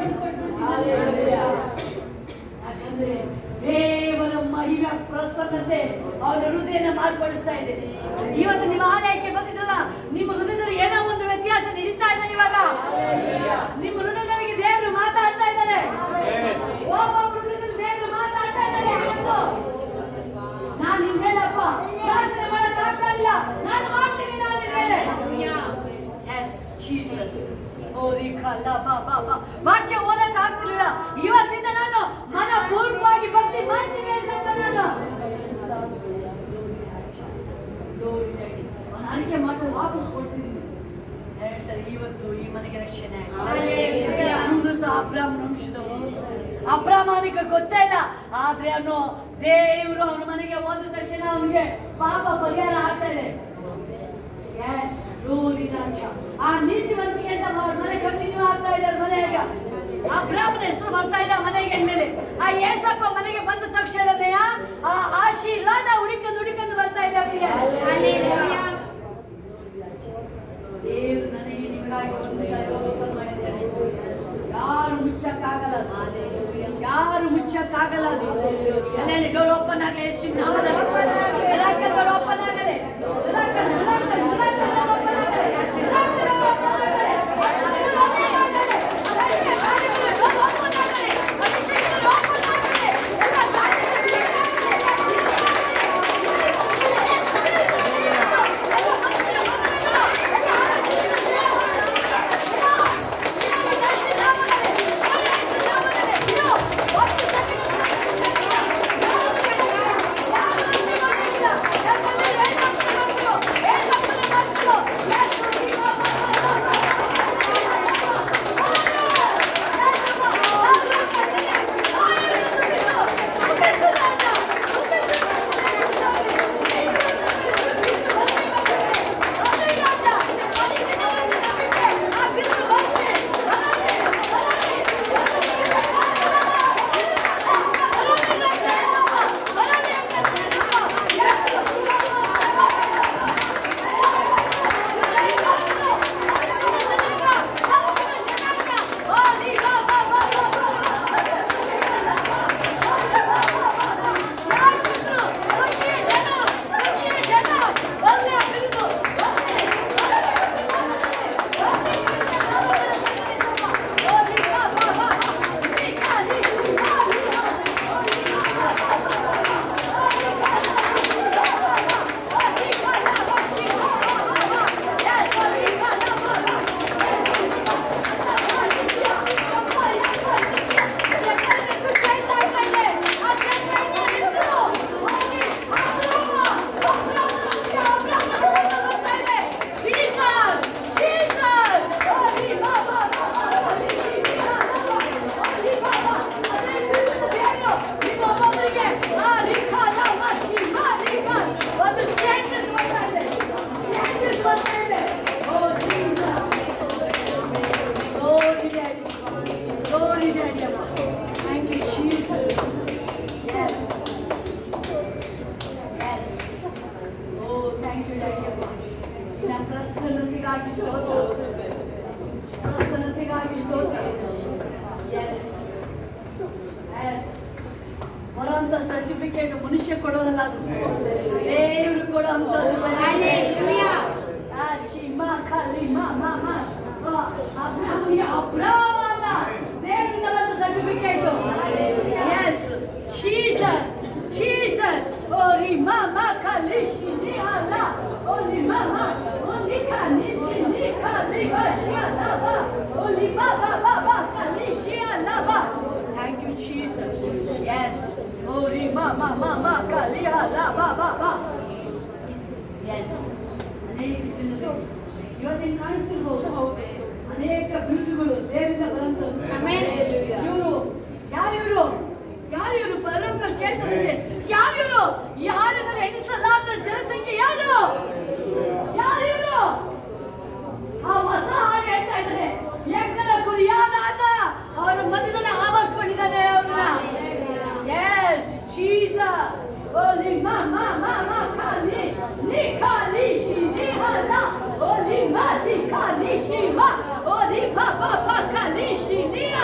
ಯಾಕಂದ್ರೆ ದೇವರ ಮಹಿಮೆ ಪ್ರಸನ್ನತೆ ಅವರ ಹೃದಯನ ಮಾರ್ಪಡಿಸ್ತಾ ಇದೆ. ಇವತ್ತು ನಿಮ್ಮ ಆಲಯಕ್ಕೆ ಬಂದಿದ್ರಲ್ಲ, ನಿಮ್ಮ ಹೃದಯದಲ್ಲಿ ಏನೋ ಒಂದು ವ್ಯತ್ಯಾಸ ನಡೀತಾ ಇದೆ. ಇವಾಗ ನಿಮ್ಮ ಹೃದಯದಲ್ಲಿ ದೇವರು ಮಾತಾಡ್ತಾ ಇದ್ದಾರೆ, ಒಬ್ಬೊಬ್ಬ ಹೃದಯದಲ್ಲಿ ದೇವರು ಮಾತಾಡ್ತಾ ಇದ್ದಾರೆ. ನಾನು ನಿಮ್ ಹೇಳಪ್ಪ ಪ್ರಾರ್ಥನೆ ಮಾಡಕ್ ಆಗ್ತಾ ಇಲ್ಲ, ನಾನು ಮಾಡ್ತೀನಿ, ನಾನು ನಿಮ್ ಹೇಳೆ. Yes Jesus. ವಾಕ್ಯ ಓದಕ್ ಆಗ್ತಿರ್ಲಿಲ್ಲ, ಇವತ್ತಿಂದ ನಾನು ಮನಪೂರ್ವಕವಾಗಿ ಭಕ್ತಿ ಮಾಡ್ತೀನಿ. ನಾನು ಅರಿಕೆ ಮಾತ್ರ ವಾಪಸ್ ಕೊಡ್ತೀನಿ ಹೇಳ್ತಾರೆ. ಇವತ್ತು ಈ ಮನೆಗೆ ರಕ್ಷಣೆ ಇವನು ಸಹ ಅಬ್ರಾಹ್ಮನ ವಂಶದವನು. ಅಪ್ರಾಮಾಣಿಕ ಗೊತ್ತೇ ಇಲ್ಲ, ಆದ್ರೆ ಅವನು ದೇವರು ಅವನ ಮನೆಗೆ ಹೋದ ತಕ್ಷಣ ಅವನಿಗೆ ಪಾಪ ಪರಿಹಾರ ಆಗ್ತಾ ಇದೆ. ಆ ನೀತಿವಂತಿಕೆ ಅಂತ ಮನೆ ಕಂಟಿನ್ಯೂ ಆಗ್ತಾ ಇದ್ದಾರೆ. ಮನೆಯಾಗ ಅಬ್ರಾಹ್ಮನ ಹೆಸರು ಬರ್ತಾ ಇದೆ ಮನೆಗೆ ಮೇಲೆ. ಆ ಏಸಪ್ಪ ಮನೆಗೆ ಬಂದ ತಕ್ಷಣನೇ ಆ ಆಶೀರ್ವಾದ ಹುಡುಕೊಂಡು ಬರ್ತಾ ಇದೆ. ದೇವರು ನನಗೆ ನಿಮಗಾಗಿ ಯಾರು ಮುಚ್ಚಕ್ಕಾಗಲ್ಲ, ಯಾರು ಮುಚ್ಚಕ್ಕಾಗಲ್ಲ. ಅದು ಎಲ್ಲೆಲ್ಲಿ ಡೋರ್ ಓಪನ್ ಆಗಲಿ, ಯೇಸು ನಾಮದಲ್ಲಿ ಡೋರ್ ಓಪನ್ ಆಗಲಿ, ಸ್ವಸ್ಥತೆಗಾಗಿ ಸ್ತೋತ್ರ. ಸ್ವಸ್ಥತೆಗಾಗಿ ಸ್ತೋತ್ರ. ಬರೋಂಥ ಸರ್ಟಿಫಿಕೇಟ್ ಮನುಷ್ಯ ಕೊಡೋದಲ್ಲ, ಅದು ದೇವರು ಕೊಡೋಂಥದ್ದು. ಅಬ್ರಾಮನ ದೇವರಿಂದ ಬಂದ ಸರ್ಟಿಫಿಕೇಟ್. S Jesus, Jesus. ಓರಿ ಮಾಮಾ ಕಲಿಶಿ ನಿಹಾಲ, ಓರಿ ಮಾಮಾ ಓಲಿ ಕಲಿಶಿ ನಿಖಾಲಿ ಬಶಿಯಾಲಬ, ಓಲಿ ಬಾಬಾ ಬಾಬಾ ಕಲಿಶಿ ಅಲಬ. Thank you, Jesus. Yes. Ori mama mama kaliya la ba ba ba. Yes. ಅನೇಕ ಜನರು ಇವತ್ತಿನ ಕಾಣಿಸ್ತಿರ್ಬೋದು, ಅನೇಕ ಬಿರುದುಗಳು ದೇವರಿಂದ ಬರಂತದ್ದು. ಇವರು ಯಾರು ಪರಲೋಕದಲ್ಲಿ ಕೇಳ್ತಾರೆ, ಯಾರು ಯಾರಿನಲ್ಲಿ ಎಣಿಸಲಾದ ಜನಸಂಖ್ಯೆ ಯಾರು ಇವರು? ಆ ಹೊಸ ಹಾಡು ಹೇಳ್ತಾ ಇದ್ದಾರೆ, ಯಜ್ಞದ ಕುರಿಯಾದ ಆತ ಅವರ ಮಧ್ಯದಲ್ಲಿ ಆವರಿಸ್ಕೊಂಡಿದ್ದಾನೆ ಅವ್ರನ್ನ. S Jesus. ಓಲಿ ಮಾಮಾ ಮಾಮಾ ಖಾಲಿ ನಿ ಖಾಲಿ ಶಿ ನಿ ಹಲ, ಓಲಿ ಮಾಲಿ ಖಾಲಿ ಶಿ ಮಾ, ಓಲಿ ಪಾಪಾ ಪಾ ಖಾಲಿ ಶಿ ನಿಯ,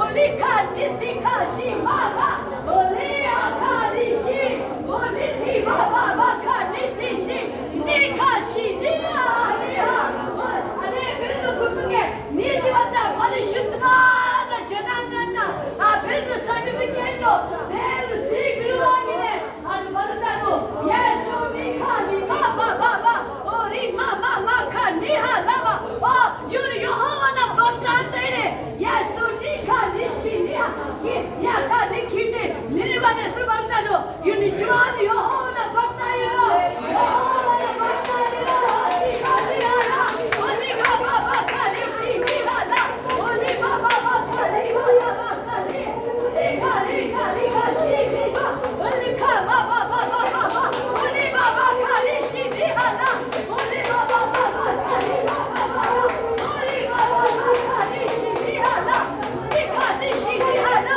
ಓಲಿ ಖಾಲಿ ತಿ ಖಾಶಿ ಮಾಮಾ, ಓಲಿ ಆ ಖಾಲಿ ಶಿ, ಓಲಿ ತಿ ಬಾಬಾ ಬಾ ಖಾಲಿ ತಿ ಶಿ ನಿ ಖಾಶಿ ನಿಯ ಅಲಿಯ. ಅದೇ ಬಿರುದು ಗುಂಪಿಗೆ ನೀತಿವಂತ ಪರಿಶುದ್ಧವಾದ ಜನಾಂಗನ ಆ ಬಿರುದು ಸರ್ಟಿಫಿಕೇಟ್ ದೇವರು ಶೀಘ್ರವಾಗಿದೆ ಅದು ಬರುತ್ತಾನು. ಯೇಸು ನಿಖಾಲಿ ಬಾಬಾ ಬಾಬಾ ಓರಿ ಮಾಮಾ ಮಾಖಾ ನಿಹಾಲವ. ಓ ಇವರು ಯೆಹೋವನ ಭಕ್ತ ಅಂತ ಹೇಳಿ ಯೇಸು ನಿಖಾಲಿ ಶಿನಿಯಾ ಯಾಕ ನಿಖಿತೆ ನಿನಗೆ ಹೆಸರು ಬರುತ್ತಾನು. ಇವರು ನಿಜವಾದ ಯೆಹೋವನ ಭಕ್ತ. ಇವರು ಯೆಹೋವನ ಭಕ್ತ. ಓಲಿ ಬಾಬಾ ಬಾಬಾ ರಿಷಿ ನಿಹಾಲ, ಓಲಿ ಬಾಬಾ ಬಾಬಾ ನಿಹಾಲ ಬಾಕಲಿ ನಿಖಾಲಿ ಖಾಲಿ ಖಾಶಿ ನಿಬಾ, ಓಲಿ ಖಾಬಾ ಬಾಬಾ ಬಾಬಾ, ಓಲಿ ಬಾಬಾ ಖಾಲಿ ಶಿ ನಿಹಾಲ, ಓಲಿ ಬಾಬಾ ಬಾಬಾ ಖಾಲಿ ಬಾಬಾ, ಓಲಿ ಬಾಬಾ ಖಾಲಿ ಶಿ ನಿಹಾಲ, ನಿಖಾಲಿ ಶಿ ನಿಹಾಲ,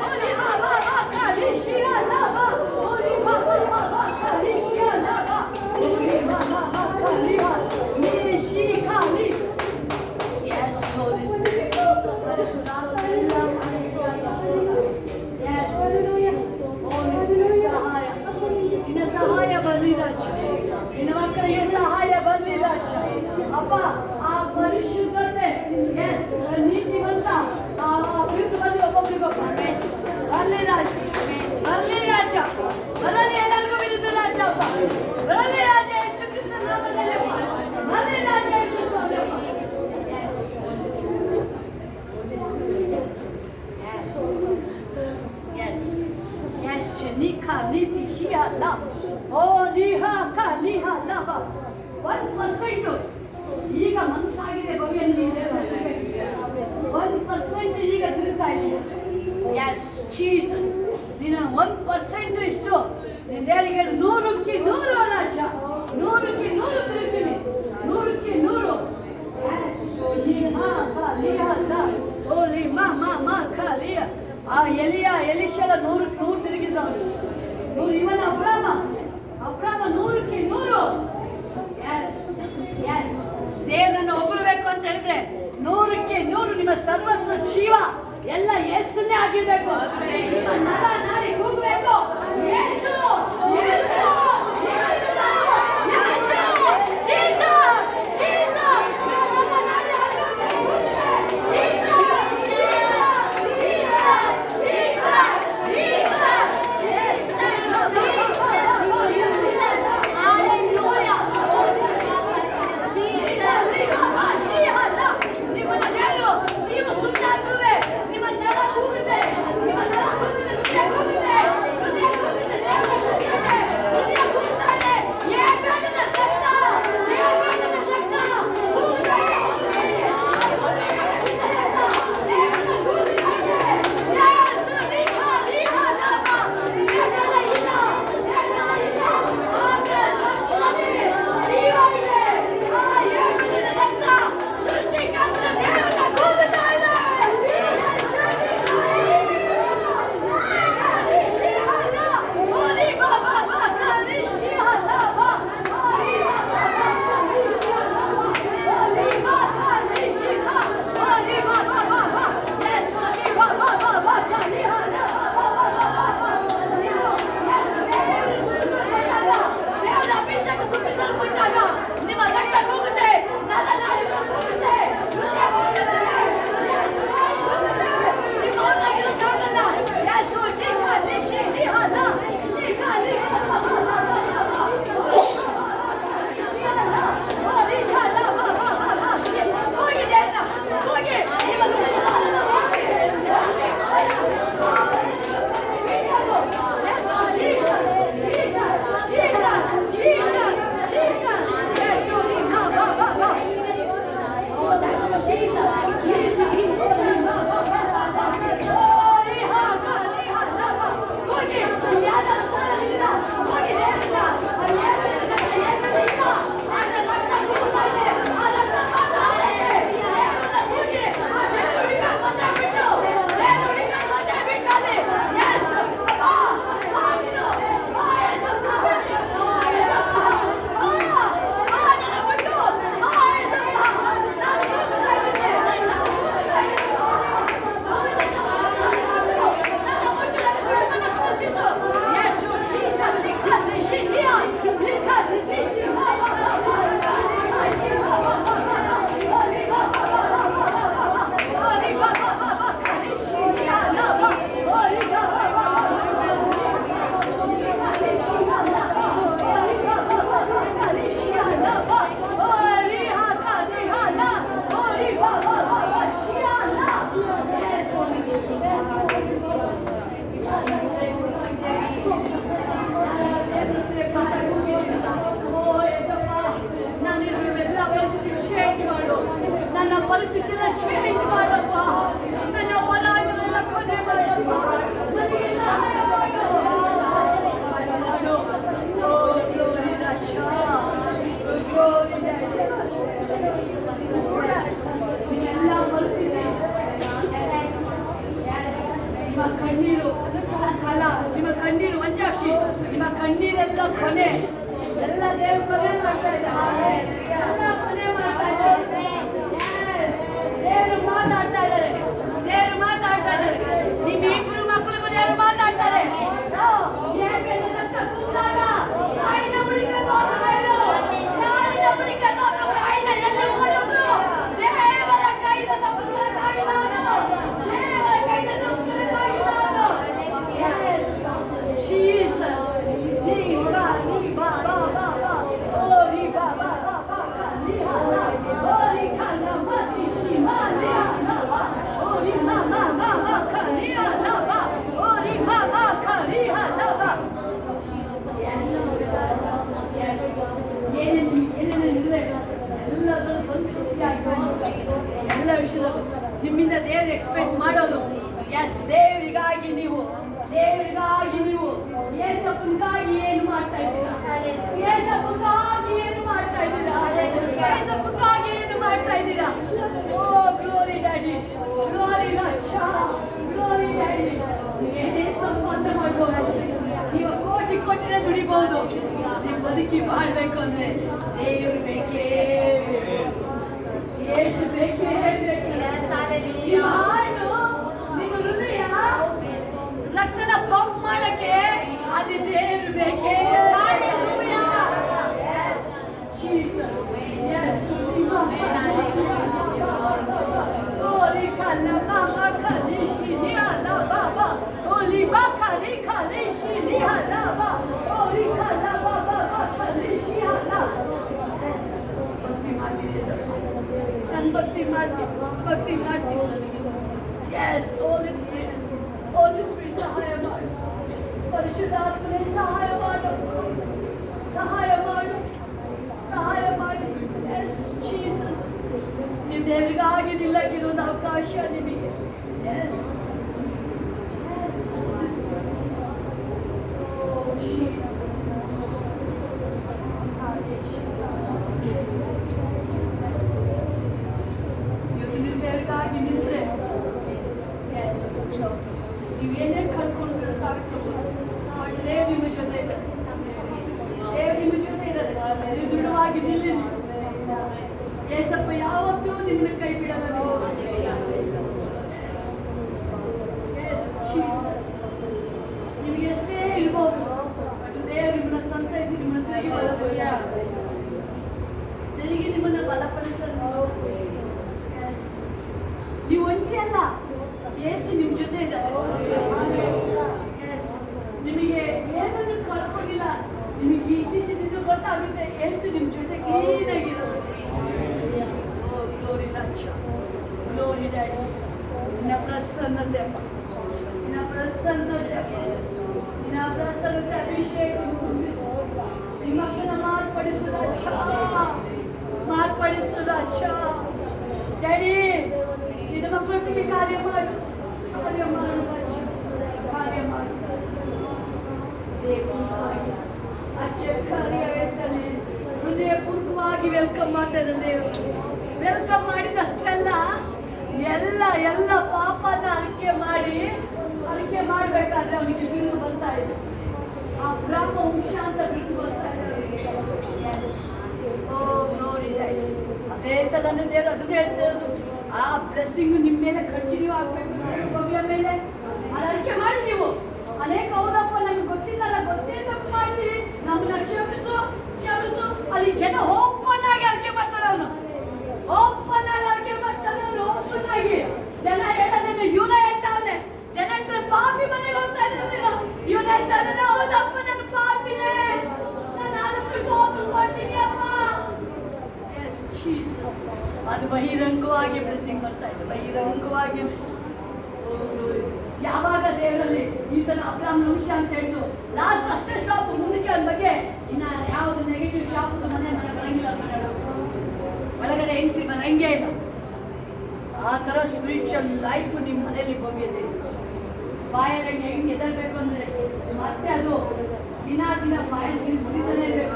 ಓಲಿ ಬಾಬಾ ಖಾಲಿ ಶಿ ಅಲಬ, ಓಲಿ ಬಾಬಾ ಬಾಬಾ ಖಾಲಿ ಶಿ ಅಲಬ, ಓಲಿ ಬಾಬಾ ಖಾಲಿ ನಿಶಿ ಖಾಲಿ. Yes, Holy Spirit. Yes. Holy Spirit ಸಹಾಯ. ನಿನ್ನ ಸಹಾಯ ಬರಲಿ ರಾಜ. ನಿನ್ನ ಮಕ್ಕಳಿಗೆ ಸಹಾಯ ಬರಲಿ ರಾಜ. ಅಪ್ಪ ಆ ಪರಿಶುದ್ಧತೆ, ಎಸ್ ನೀತಿವಂತ ಆ ಬಿರುದು ಬಂದು ಒಬ್ಬೊಬ್ಬರಿಗೊಬ್ಬ ಬರಲಿ ರಾಜ, ಬರಲಿ ರಾಜ, ಬರಲಿ ಎಲ್ಲರಿಗೂ ಬಿರುದು ರಾಜ. ಅಪ್ಪ ಬರಲಿ ರಾಜ, ಯೇಸು ಕ್ರಿಸ್ತನ ನಾಮದಲ್ಲಿ ಅಪ್ಪ ಬರಲಿ ರಾಜ, ಯೇಸು ಸ್ವಾಮಿ ಅಪ್ಪ. Yes, Nika Niti Shia Love. Oh, Niha Ka Niha Lava. 1% ಈಗ ಮನಸ್ಸಾಗಿದೆ ಭವಿಯಲ್ಲಿ 1% ಈಗ ತಿರುಗ್ತಾ ಇದೆಯಾ? Yes Jesus. ನಿನ್ನ 1% ಇಷ್ಟು ನಿನ್ನ ದೇವರಿಗೆ 100ಕ್ಕೆ 100 ರಾಜ, 100ಕ್ಕೆ 100 ತಿರುಗ್ತೀನಿ, 100ಕ್ಕೆ 100. ಎಸ್ ನಿಹಾ ಖಾಲಿಯಾ ಲಾ, ಓಲಿ ಮಾ ಮಾ ಮಾ ಖಾಲಿಯಾ. ಆ ಎಲಿಷನ 100ಕ್ಕೆ 100 ತಿರುಗಿದವನು. 100 ಇವನ ಅಬ್ರಾಮ 100ಕ್ಕೆ 100. ಎಸ್ ಎಸ್ ದೇವರನ್ನು ಹೊಗಳಬೇಕು ಅಂತ ಹೇಳಿದ್ರೆ 100ಕ್ಕೆ 100 ನಿಮ್ಮ ಸರ್ವಸ್ವ ಜೀವ ಎಲ್ಲ ಯೇಸುನೇ ಆಗಿರ್ಬೇಕು. ನಿಮ್ಮ ನರ ನಾಡಿ ಕೂಗಬೇಕು, ಯೇಸು ಯೇಸು ಯೇಸು ಯೇಸು ಜೀಸಸ್ ಜೀಸಸ್. ನೀವು ಸುಮ್ಮನೆ ನಿಮ್ಮ ನರ ಕೂಗಿದೆ, ನಿಮ್ಮ ನರ ಕೂಗಿದೆ, ಹೃದಯ ಕೂಗಿದೆ, ಹೃದಯ ಕಣ್ಣೀರೆಲ್ಲ ಕೊನೆ, ಎಲ್ಲ ದೇವ್ರು ಕೊನೆ ಮಾಡ್ತಾ ಇದ್ದಾರೆ, ಎಲ್ಲ ಕೊನೆ ಮಾಡ್ತಾ ಇದ್ದಾರೆ. ದೇವರು ಮಾತಾಡ್ತಾ ಇದ್ದಾರೆ, ದೇವರು ಮಾತಾಡ್ತಾ ಇದ್ದಾರೆ. ನಿಮ್ಮ ಇಬ್ಬರು ಮಕ್ಕಳಿಗೂ ದೇವರು ಮಾತಾಡ್ತಾರೆ. ಕೂಸಾಗ ಕಾಯಿನ ಹುಡುಕೊಂಡು ಕಾಯಿನ ಹುಡುಕೊಂಡು ಕಾಯಿನ ಎಲ್ಲಿ ಓಡಿದ್ರು ದೇವರ ಕೈನ ತಪ್ಪಿಸ್ಕೊಳ್ಳೋಕ್ಕಾಗಿಲ್ಲ ಅವನು, ದೇವರ ಕೈನ ತಪ್ಪಿಸ್ಕೊಳ್ಳೋಕ್ಕಾಗಿಲ್ಲ ಅವನು. Yes, Jesus. Ni ba ba ba ba. Oh ni ba ba ba ba. Ni ha la. Oh ni ka la ma ni shi ma ni ha la ba. Oh ni ma ma ma ma ka ni ha la ba. Oh ni ma ma ka ni ha la ba. Yes. Yes. ಏನೇನಿದೆ ಎಲ್ಲದನ್ನು ಎಲ್ಲ ವಿಷಯದಲ್ಲೂ ನಿಮ್ಮಿಂದ ದೇವರು expect ಮಾಡೋದು. S, ದೇವರಿಗಾಗಿ ನೀವು ಏಸಪ್ಪನಿಗಾಗಿ ಏನು ಮಾಡ್ತಾ ಇದ್ದೀರಾ? ಏಸಪ್ಪನಿಗಾಗಿ ಏನು ಮಾಡ್ತಾ ಇದ್ದೀರಾ? ಏಸಪ್ಪನಿಗಾಗಿ ಏನು ಮಾಡ್ತಾ ಇದ್ದೀರಾ? ಓ glory daddy, glory raja, glory daddy. ಏನೇ ಸಂಪಾದನೆ ಮಾಡ್ಬೋದು, ನೀವು ಕೋಟಿನೇ ದುಡಿಬಹುದು. ನೀವು ಬದುಕಿ ಬಾಳ್ಬೇಕು ಅಂದ್ರೆ ದೇವರು ಬೇಕೇ ಬೇಕು, ಏಸು ಬೇಕೇ ಬೇಕು. ನಿಮ್ಮ ಹಾಡು, ನಿಮ್ಮ ಹೃದಯ ರಕ್ತನ ಪಂಪ್ ಮಾಡಕ್ಕೆ ಅಲ್ಲಿ ದೇವರು ಬೇಕೇ. ಭಕ್ತಿ ಮಾಡ್ತೀನಿ. ಎಸ್, ಹೋಲಿ ಸ್ಪಿರಿಟ್ ಸಹಾಯ ಮಾಡು, ಪರಿಶುದ್ಧಾತ್ಮನೇ ಸಹಾಯ ಮಾಡು, ಸಹಾಯ ಮಾಡು, ಸಹಾಯ ಮಾಡು. ಎಸ್ ಜೀಸಸ್, ನೀವು ದೇವರಿಗಾಗಿ ನಿಲ್ಲಕ್ಕೆ ಇದೊಂದು ಅವಕಾಶ ನಿಮಗೆ. ಎಸ್ ಇವತ್ತು ನೀವು ದೇವರಿಗಾಗಿ ನಿಂತರೆ ನೀವೇನೇನು ಕಳ್ಕೊಂಡ್ರೆ ಸಾವಿತ್ರ ದೇವ್ರು ನಿಮ್ಮ ಜೊತೆ ಇದ್ದಾರೆ, ದೇವ್ರು ನಿಮ್ಮ ಜೊತೆ ಇದ್ದಾರೆ. ನೀವು ದೃಢವಾಗಿ ನಿಲ್ಲಿ. ಏಸಪ್ಪ ಯಾವತ್ತೂ ನಿಮ್ಮನ್ನ ಕೈ ಬಿಡಲ್ಲ. ನಿಮಗೆ ಎಷ್ಟೇ ಇರ್ಬೋದು, ಅದು ದೇವ್ರು ನಿಮ್ಮನ್ನ ಸಂತೈಸಿ ನಿಮ್ಮನ್ನ ತಿರುಗಿ ತಿರುಗಿ ನಿಮ್ಮನ್ನ ಬಲಪಡಿಸ್ತಾರೆ. ನೀವು ಒಂಟಿ ಅಲ್ಲ, ಏಸು ನಿಮ್ಮ ಜೊತೆ ಇದ್ದಾರೆ. ನಿಮಗೆ ಏನನ್ನು ಕಳ್ಕೊಂಡಿಲ್ಲ. ನಿಮಗೆ ಇತ್ತೀಚಿನ ದಿನ ಗೊತ್ತಾಗುತ್ತೆ ಏಸು ನಿಮ್ಮ ಜೊತೆ ಕ್ಲೀನಾಗಿರೋದು. ಗ್ಲೋರಿ ರಾಜ, ಗ್ಲೋರಿ ಡ್ಯಾಡಿ, ನಿನ್ನ ಪ್ರಸನ್ನತೆ ಅಪ್ಪ, ನಿನ್ನ ಪ್ರಸನ್ನತೆ, ನಿನ್ನ ಪ್ರಸನ್ನತೆ ಅಭಿಷೇಕ ನಿಮ್ಮ ಮಕ್ಕಳನ್ನ ಮಾರ್ಪಡಿಸು ರಾಜ, ಮಾರ್ಪಡಿಸು ರಾಜ. ಡ್ಯಾಡಿ, ನಿನ್ನ ಮಕ್ಕಳೊಟ್ಟಿಗೆ ಕಾರ್ಯ ಮಾಡು, ಕಾರ್ಯ ಮಾಡು ರಾಜ, ಕಾರ್ಯ ಮಾಡು. ಹೃದಯಪೂರ್ವಕವಾಗಿ ವೆಲ್ಕಮ್ ಮಾಡ್ತಾ ಇದ್ದಾನೆ. ವೆಲ್ಕಮ್ ಮಾಡಿದಷ್ಟೆಲ್ಲ ಎಲ್ಲ ಪಾಪನ ಅರಿಕೆ ಮಾಡಬೇಕಾದ್ರೆ ಅವನಿಗೆ ಬಿಲ್ಲು ಬರ್ತಾ ಇದೆ. ಆ ಬ್ರಹ್ಮ ವಂಶ ಅಂತ ಬಿಲ್ಲು ಬರ್ತಾ ಇದೆ. ಓ ಗ್ಲೋರಿ ಡ್ಯಾಡಿ. ಅದೇ ಥರ ದೇವರು ಅದನ್ನ ಹೇಳ್ತಾ ಇರೋದು. ಆ ಬ್ಲೆಸ್ಸಿಂಗ್ ನಿಮ್ಮ ಮೇಲೆ ಕಂಟಿನ್ಯೂ ಆಗಬೇಕು. ಭವ್ಯ ಮೇಲೆ ಅರಿಕೆ ಮಾಡಿ. ನೀವು ಅನೇಕ ಹೌದಪ್ಪ ನಮ್ಗೆ ಗೊತ್ತಿಲ್ಲಲ್ಲ, ಗೊತ್ತೇ ತಪ್ಪು ಮಾಡ್ತೀವಿ, ನಮ್ಮನ್ನ ಕ್ಷಮಿಸು. ಅಲ್ಲಿ ಜನ ಓಪನ್ ಆಗಿ ಅರಿಕೆ ಮಾಡ್ತಾರೆ. ಅವನು ಓಪನ್ ಆಗಿ ಅರಿಕೆ ಮಾಡ್ತಾನೆ. ಅವನು ಓಪನ್ ಆಗಿ ಜನ ಹೇಳೋದನ್ನು ಇವನ ಹೇಳ್ತಾವನೆ. ಜನ ಹೇಳ್ತಾರೆ ಪಾಪಿ ಮನೆಗೆ ಹೋಗ್ತಾ ಇದ್ದೀವಿ. ಇವನ ಹೇಳ್ತಾನೆ ಹೌದಪ್ಪ ನನ್ನ ಪಾಪಿನೇ, ನಾನು ಅದಕ್ಕೆ ಓಪನ್ ಮಾಡ್ತೀನಿ ಅಪ್ಪ. ಅದು ಬಹಿರಂಗವಾಗಿ ಬ್ಲೆಸ್ಸಿಂಗ್ ಬರ್ತಾ ಇದೆ, ಬಹಿರಂಗವಾಗಿ. ಯಾವಾಗ ದೇವರಲ್ಲಿ ಈ ತರ ಅಬ್ರಾಹ್ಮಣ ವಂಶ ಅಂತ ಹೇಳ್ತು, ಲಾಸ್ಟ್ ಅಷ್ಟೇ ಸ್ಟಾಪ್, ಮುಂದಕ್ಕೆ ಅವನ ಬಗ್ಗೆ ಇನ್ನ ಯಾವುದು ನೆಗೆಟಿವ್ ಶಾಪ್ ಮನೆ ಬರಂಗಿಲ್ಲ. ಒಳಗಡೆ ಎಂಟ್ರಿ ಬರಂಗೇ ಇಲ್ಲ. ಆ ಥರ ಸ್ಪಿರಿಚುವಲ್ ಲೈಫ್ ನಿಮ್ಮ ಮನೆಯಲ್ಲಿ ಭವ್ಯತೆ ಇದೆ. ಫೈರ್ ಹೆಂಗೆ ಎದರ್ಬೇಕು ಅಂದರೆ ಮತ್ತೆ ಅದು ದಿನ ಫೈರ್ ಮುಗಿತಾನೆ ಇರಬೇಕು.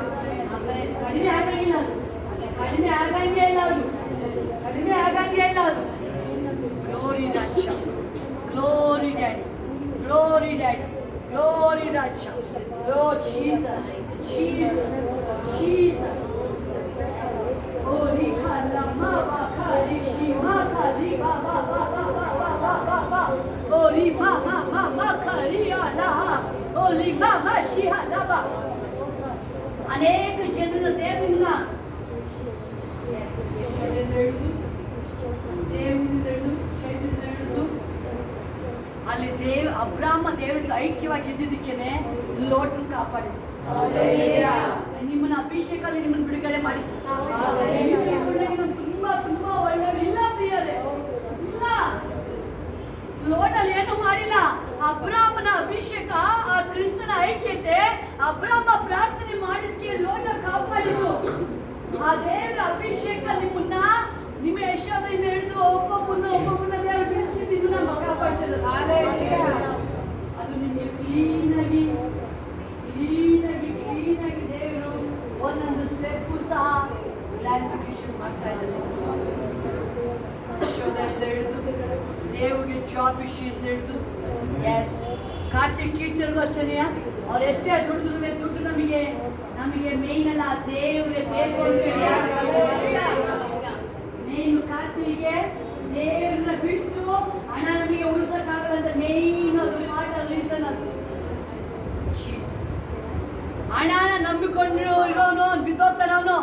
ಕಡಿಮೆ ಆಗಂಗಿಲ್ಲ ಅದು, ಕಡಿಮೆ ಆಗಂಗೇ ಇಲ್ಲ ಅದು. Glory raja, glory daddy, glory daddy, glory raja, glory Jesus, Jesus, Jesus. Oh, Nikala, Mama, Kali, Shima, Kali, Baba, Baba, Baba, Baba, Baba. Oh, Mama, Mama, Kali, Allah. Oh, Mama, Shiha, Lava. ಅನೇಕ ಜನರ ದೇವರನ್ನ ಅಲ್ಲಿ ಅಬ್ರಾಮ ದೇವರಿಗೆ ಐಕ್ಯವಾಗಿ ಇದ್ದಿದ್ದಕ್ಕೇನೆ ಲೋಟನ್ ಕಾಪಾಡಿ. ನಿಮ್ಮನ್ನ ಅಭಿಷೇಕಲ್ಲಿ ನಿಮ್ಮನ್ನ ಬಿಡುಗಡೆ ಮಾಡಿ. ತುಂಬಾ ತುಂಬಾ ಒಳ್ಳೆಯವರು ಇಲ್ಲ ಪ್ರಿಯರೇ, ಇಲ್ಲ. ಲೋಟಲ್ಲಿ ಏನು ಮಾಡಿಲ್ಲ. ಅಬ್ರಾಮನ ಅಭಿಷೇಕ, ಆ ಕ್ರಿಸ್ತನ ಐಕ್ಯತೆ, ಅಬ್ರಾಮ ಪ್ರಾರ್ಥನೆ ಮಾಡಿದಕ್ಕೆ ಲೋಟ ಕಾಪಾಡಿತು. ಆ ದೇವರ ಅಭಿಷೇಕ ನಿಮ್ಮ ಯಶೋದದಿಂದ ಹಿಡಿದು ಒಬ್ಬೊಬ್ಬನ ದೇವರು ಬಿಡಿಸಿ ನಿಮ್ಮನ್ನ ಕಾಪಾಡ್ತಿದ್ದಾರೆ. ಅದು ನಿಮಗೆ ಕ್ಲೀನಾಗಿ ದೇವರು ಒಂದೊಂದು ಸ್ಟೆಪ್ಪು ಸಹ ಕ್ಲಾರಿಫಿಕೇಶನ್ ಮಾಡ್ತಾ ಇದ್ದಾರೆ. ಯಶೋದರಿಂದ ಹಿಡಿದು ದೇವರಿಗೆ ಜಾಬ್ ವಿಷಯದಿಂದ ಹಿಡಿದು ಎಸ್ ಕಾರ್ತಿಕ್ ಕೀರ್ತಿಯರ್ಗೂ ಅಷ್ಟೇ. ಅವ್ರು ಎಷ್ಟೇ ದುಡ್ಡು ನಮಗೆ ಮೇನ್ ಅಲ್ಲ, ದೇವರೇ ಬೇಕು ಅಂತ ಮೇನ್. ಕಾರ್ತಿಗೆ ದೇವ್ರನ್ನ ಬಿಟ್ಟು ಹಣ ನಮಗೆ ಉಳಿಸಕ್ಕಾಗಲ್ಲ ಅಂತ ಮೇನ್ ಅದು ರೀಸನ್. ಅದು ಹಣನ ನಂಬಿಕೊಂಡು ಇರೋನು ಬಿದ್ದೋಗ್ತಾನ. ಅವನು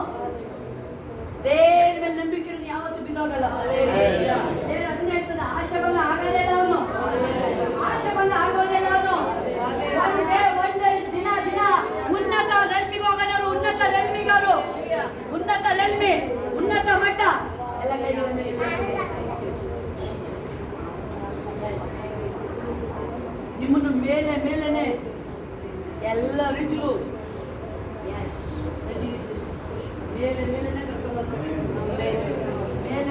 ದೇವ್ರ ಮೇಲೆ ನಂಬಿಕೆ ಯಾವತ್ತೂ ಬಿದ್ದೋಗಲ್ಲ. ದೇವ್ರ ಅದನ್ನ ಹೇಳ್ತದ, ಆಶೆ ಬಂದ ಆಗೋದೇ ಇಲ್ಲ ಅವನು, ಆಶೆ ಬಂದ ಆಗೋದೇ ಇಲ್ಲ ಅವನು. ಒಂದೇ ದಿನ ಉನ್ನತ ನೆಲ್ಮಿಗೆ ಹೋಗೋದವರು, ಉನ್ನತ ನೆಲ್ಮಿಗವರು, ಉನ್ನತ ನೆಲ್ಮಿ, ಉನ್ನತ ಮಟ್ಟ ಎಲ್ಲ ಕೈ ನಿಮ್ಮನ್ನು ಮೇಲೆನೆ ಎಲ್ಲ ರೀತಿಯೂ ಮೇಲೆನೆ ಕರ್ಕೊಂಡು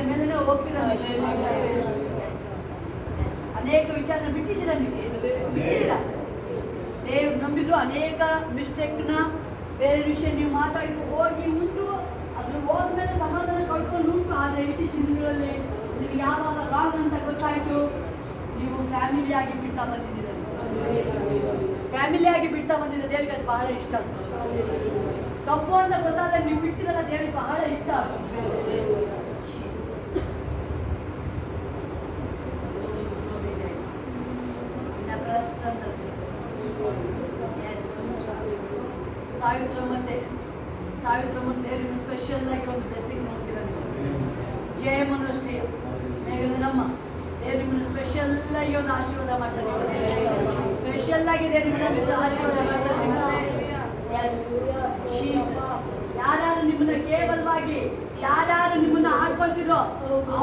ಮೇಲೆನೆ ಹೋಗ್ತೀರ. ಅನೇಕ ವಿಚಾರ ಬಿಟ್ಟಿದ್ದೀರಾ, ಬಿಟ್ಟಿದ್ದೀರಾ. ದೇವ್ರು ನಂಬಿದ್ರು ಅನೇಕ ಮಿಸ್ಟೇಕ್ನ ಬೇರೆ ವಿಷಯ ನೀವು ಮಾತಾಡಿ ಹೋಗಿ ಉಂಟು. ಅದ್ರ ಹೋದ್ಮೇಲೆ ಸಮಾಧಾನ ಕಳ್ಕೊಂಡು ಉಂಟು. ಆದರೆ ಇತ್ತೀಚಿನ ದಿನಗಳಲ್ಲಿ ನಿಮ್ಗೆ ಯಾವಾಗ ರಾಂಗ್ ಅಂತ ಗೊತ್ತಾಯಿತು, ನೀವು ಫ್ಯಾಮಿಲಿಯಾಗಿ ಬಿಡ್ತಾ ಬಂದಿದ್ದೀರ. ಫ್ಯಾಮಿಲಿಯಾಗಿ ಬಿಡ್ತಾ ಬಂದಿದ್ದ ದೇವರಿಗೆ ಅದು ಬಹಳ ಇಷ್ಟ. ತಪ್ಪು ಅಂತ ಗೊತ್ತಾದಾಗ ನೀವು ಬಿಟ್ಟಿರಲ್ಲ, ದೇವರಿಗೆ ಬಹಳ ಇಷ್ಟ. ಸಾವಿತ್ರ ಮತ್ತೆ ದೇವರಿಗೆ ಸ್ಪೆಷಲ್ ಆಗಿ ಒಂದು ಬ್ಲೆಸ್ಸಿಂಗ್ ನೋಡ್ತಿರೋದು. ಜಯಮನ್ನು ಅಷ್ಟೇ ನಮ್ಮ ದೇವ್ರು ನಿಮ್ಮನ್ನು ಸ್ಪೆಷಲ್ ಆಗಿ ಒಂದು ಆಶೀರ್ವಾದ ಮಾಡ್ತಾರೆ. ಸ್ಪೆಷಲ್ ಆಗಿದೆ ನಿಮ್ಮನ್ನ ಆಶೀರ್ವಾದ ಮಾಡ್ತಾರೆ. ಯಾರು ನಿಮ್ಮನ್ನ ಕೇವಲವಾಗಿ ಯಾರು ನಿಮ್ಮನ್ನ ಆಡ್ಕೊಳ್ತಿರೋ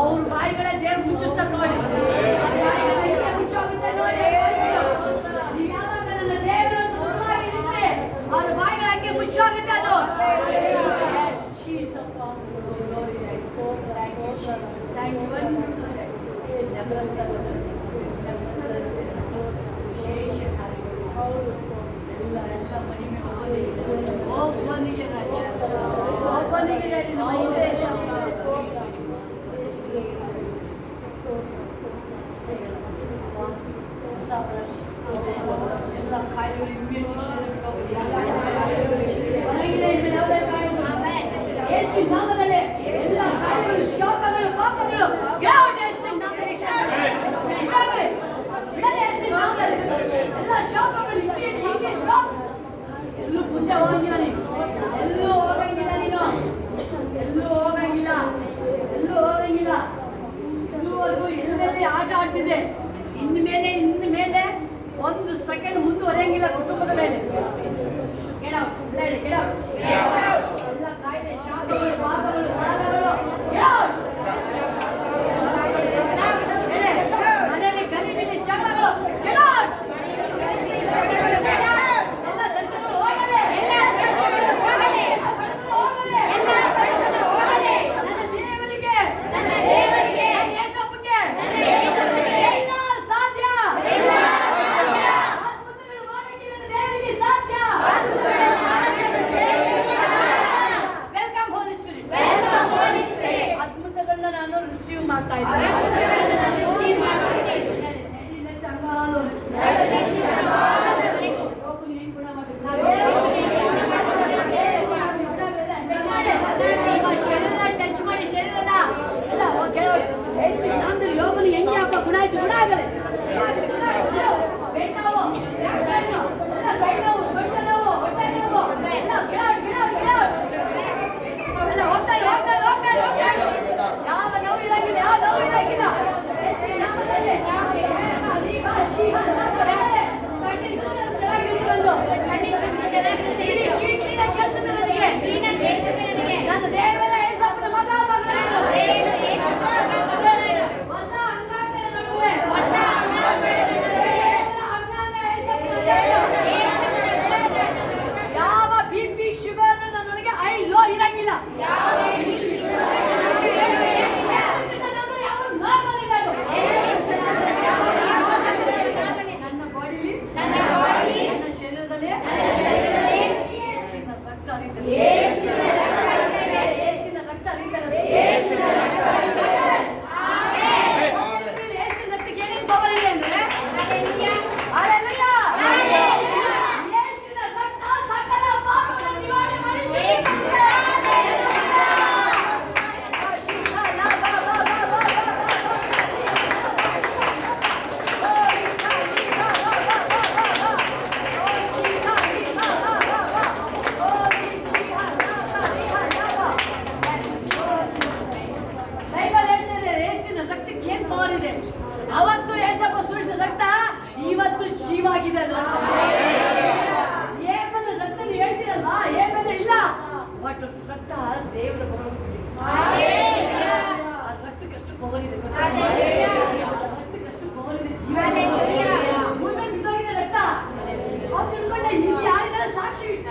ಅವ್ರ ಬಾಯಿಗಳ ದೇವ್ರು ಮುಚ್ಚಿಸ್ತಾರೆ ನೋಡಿ. ಮುಚ್ಚೋಗುತ್ತೆ ನೋಡಿ. ನೀವು ಯಾವಾಗ ನನ್ನ ದೇವರು ಅಂತ ದೃಢವಾಗಿ ನಿಂತ್ರೆ ಅವ್ರ ಬಾಯಿಗಳ ಹಂಗೆ ಮುಚ್ಚೋಗುತ್ತೆ ಅದು. ಒಬ್ಬನಿಗೆ ಎಲ್ಲ ಕಾಯಿಲೆ ನಾಮದಲ್ಲೇ ಎಲ್ಲ ಕಾಯಿಲೆಗಳು ಶಾಪಗಳು ಪಾಪಗಳು ಎಲ್ಲ ಶಾಪಗಳು ಎಲ್ಲೂ ಮುಂದೆ ಹೋಗಿಲ್ಲ ನೀನು, ಎಲ್ಲೂ ಹೋಗಂಗಿಲ್ಲ ನೀನು, ಎಲ್ಲೂ ಹೋಗಂಗಿಲ್ಲ. ಇದುವರೆಗೂ ಎಲ್ಲೆಲ್ಲಿ ಆಟ ಆಡ್ತಿದ್ದೆ, ಇನ್ನು ಮೇಲೆ ಒಂದು ಸೆಕೆಂಡ್ ಮುಂದುವರೆಯಂಗಿಲ್ಲ ಕುಟುಂಬದ ಮೇಲೆ. ಎಲ್ಲ ಕಾಯಿಲೆ ಶಾಪಗಳು ಪಾಪಗಳು ಸಾಧಗಳು ಮನೆಯಲ್ಲಿ ಗಲಿಬಿಲಿ ಜಗಳಗಳು ಎಲ್ಲ ದಂತಗಳು ಹೋಗಲೇ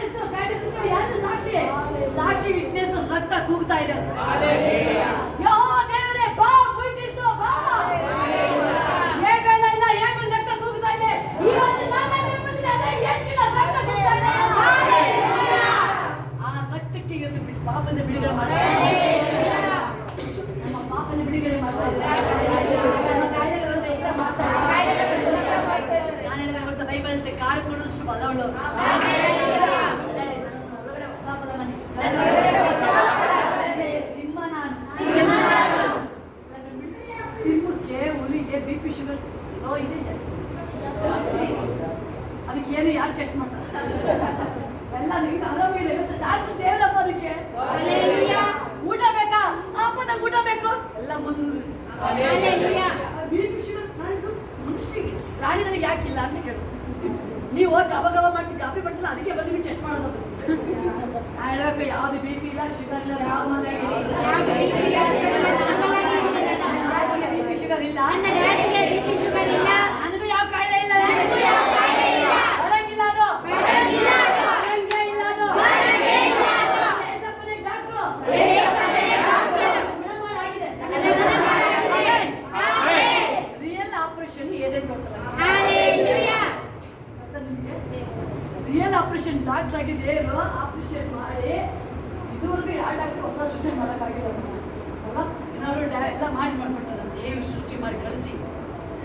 ವಿಟ್ನೆಸ್ ಯಾರು ಸಾಕ್ಷಿ ಸಾಕ್ಷಿ ವಿಟ್ನೆಸ್ ರಕ್ತ ಕೂಗ್ತಾ ಇದೆ. ಯೆಹೋವ ದೇವರೇ ಬಾ ಮುಯ್ತಿರ್ಸೋ ಬಾ. ಏಬೇಲ ಇಲ್ಲ ಏಬೇಲ ರಕ್ತ ಕೂಗ್ತಾ ಇದೆ. ಇವತ್ತು ನನ್ನ ನಿಮ್ಮಲ್ಲಿ ಅದೇ ಯೇಸುವಿನ ರಕ್ತ ಕೂಗ್ತಾ ಇದೆ. ಆ ರಕ್ತಕ್ಕೆ ಇವತ್ತು ಪಾಪದಿಂದ ಬಿಡುಗಡೆ ಮಾಡ್ತಾರೆ. ನಮ್ಮ ಪಾಪದಿಂದ ಬಿಡುಗಡೆ ಮಾಡ್ತಾ ಇದ್ದಾರೆ. ನಮ್ಮ ಕಾಯಿಲೆಗಳ ಸಹಿತ ಮಾಡ್ತಾ ಇದ್ದಾರೆ. ನಾನು ಹೇಳಬೇಕು ಬೈಬಲ್ ಅಂತ ಕಾಡು ಕೊಡೋಷ್ಟು ಬಲವಳು. ಸಿಂಹಕ್ಕೆ ಹುಲಿಗೆ BP ಶುಗರ್ ಇದೆ ಜಾಸ್ತಿ. ಅದಕ್ಕೆ ಏನು ಯಾರು ಟೆಸ್ಟ್ ಮಾಡ್ತಾರೆ? ಎಲ್ಲ ನಿಮ್ಗೆ ಆರಾಮಿಲ್ಲ. ಇವತ್ತು ಡಾಕ್ಟರ್ ದೇವರಪ್ಪ ಅದಕ್ಕೆ ಊಟ ಬೇಕಾ ಅಪ್ಪ ನಂಗೆ ಊಟ ಬೇಕು ಎಲ್ಲ ಮುಂದೆ BP ಶುಗರ್ ಮನುಷ್ಯರಿಗೆ ಪ್ರಾಣಿಗಳಿಗೆ ಯಾಕಿಲ್ಲ ಅಂತ ಕೇಳು. ನೀವು ಹೋಗಿ ಗಬ ಮಾಡ್ತೀವಿ ಕಾಪಿ ಮಾಡ್ತಿಲ್ಲ ಅದಕ್ಕೆ ಬಂದು ನೀವು ಟೆಸ್ಟ್ ಮಾಡೋದು. ನಾನು ಹೇಳ್ಬೇಕು ಯಾವ್ದು BP ಇಲ್ಲ ಶುಗರ್ ಇಲ್ಲ ಯಾವ್ದು BP ಶುಗರ್ ಇಲ್ಲ ನನಗೂ ಯಾವ ಕಾಯಿಲೆ ಇಲ್ಲ ಬರಂಗಿಲ್ಲ ಅದು ಬರಂಗೇ ಇಲ್ಲ ಅದು ಡಾಕ್ಟ್ರು ಗುಣಮಾಡಾಗಿದೆ. ರಿಯಲ್ ಆಪರೇಷನ್ ಏನೇ ತೋರ್ತಲ್ಲ ರಿಯಲ್ ಆಪರೇಷನ್ ಡಾಕ್ಟರ್ ಆಗಿದೆ ಆಪರೇಷನ್ ಮಾಡಿ ಇದುವರೆಗೂ ಯಾವ ಡಾಕ್ಟರ್ ಹೊಸ ಸೃಷ್ಟಿ ಮಾಡೋಕ್ಕಾಗಿಲ್ಲ ಅಲ್ವಾ? ಏನಾದ್ರು ಎಲ್ಲ ಮಾಡ್ಬಿಡ್ತಾರೆ. ದೇವರು ಸೃಷ್ಟಿ ಮಾಡಿ ಕಳಿಸಿ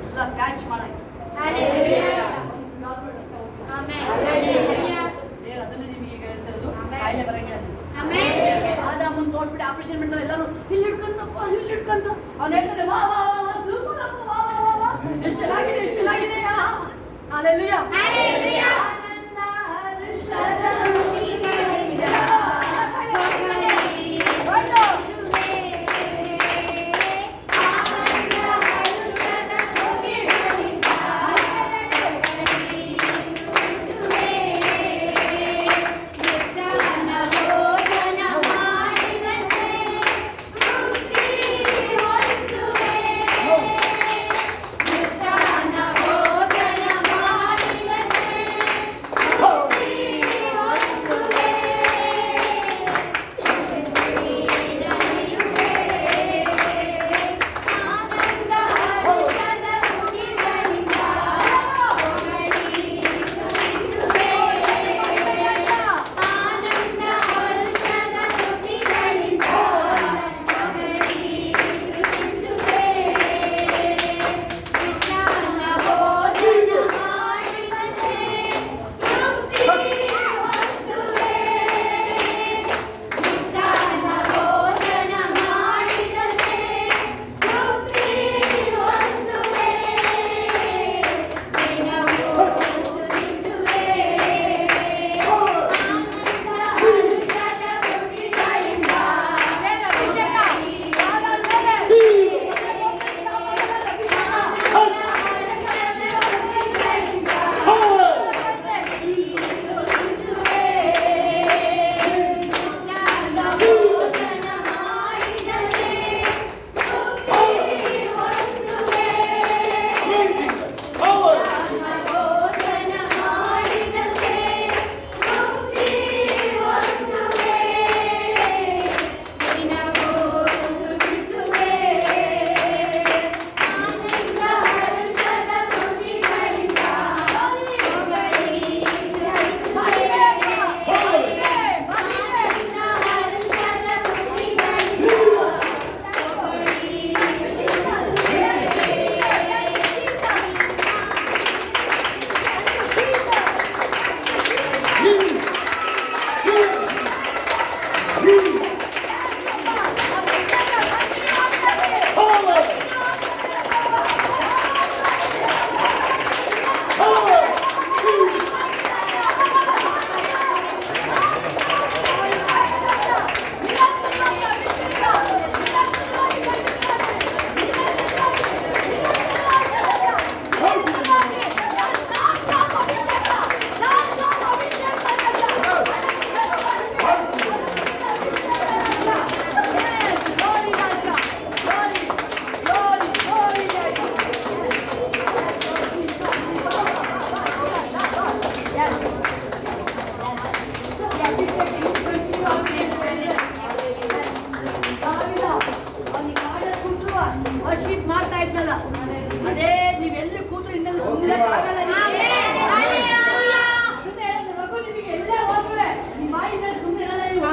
ಎಲ್ಲ ಪ್ಯಾಚ್ ಮಾಡಾಕಿ ಅದನ್ನ ನಿಮಗೆ ಈಗ ಹೇಳ್ತಿರೋದು ಕಾಯಿಲೆ ಬರಂಗಿಲ್ಲ. ಆದಾಮನ್ ತೋರಿಸ್ಬಿಟ್ಟು ಆಪರೇಷನ್ ಮಾಡ್ತಾರೆ ಎಲ್ಲರೂ ಇಲ್ಲಿ ಹಿಡ್ಕೊಂತಪ್ಪ ಇಲ್ಲಿ ಹಿಡ್ಕೊಂತ ಅವ್ನು ಹೇಳ್ತಾರೆ ವಾ ವಾ ವಾ ವಾ ಸೂಪರ್ ಅಪ್ಪ ವಾ ವಾ ವಾ ವಾ ಎಷ್ಟು ಚೆನ್ನಾಗಿದೆ ಎಷ್ಟು ಚೆನ್ನಾಗಿದೆ. ಹಲ್ಲೆಲೂಯಾ ಆನಂದ ಹರ್ಷದ ಬಾಯಿನಲ್ಲಿ ಸುಮ್ಮನೆ ಇರಲ್ಲ ನೀವು.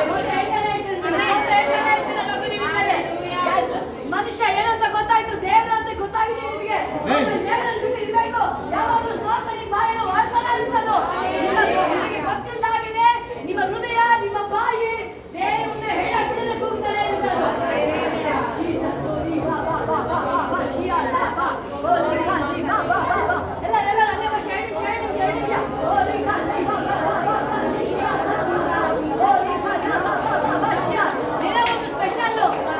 ನೋಡಿ, ಹೇಳ್ತಾನೆ ಇರ್ತೀನಿ ನಾನು, ನಿಮ್ಮಿಂದಲೇ. Yes. ಮನುಷ್ಯ ಏನು ಅಂತ ಗೊತ್ತಾಯ್ತು, ದೇವರು ಅಂತ ಗೊತ್ತಾಗಿದೆ ನಿಮಗೆ. ದೇವರ ಜೊತೆ ಇರಬೇಕು. ಯಾವಾಗಲೂ ಸ್ತೋತ್ರ ನಿಮ್ಮ ಬಾಯಿನ ವಾಡ್ತಾನೆ ಇರುತ್ತದು. ನಿಮಗೆ ಗೊತ್ತಿಲ್ಲದಾಗಿದೆ ನಿಮ್ಮ ಹೃದಯ, ನಿಮ್ಮ ಬಾಯಿ ದೇವರನ್ನ ಹೇಳಬಿಡದೆ ಕೂಗ್ತಾನೆ ಇರುತ್ತದು. ಎಲ್ಲರೂ ಅಲ್ಲೇ ಭಾಷೆ ಹೇಳಿದ್ಯಾ?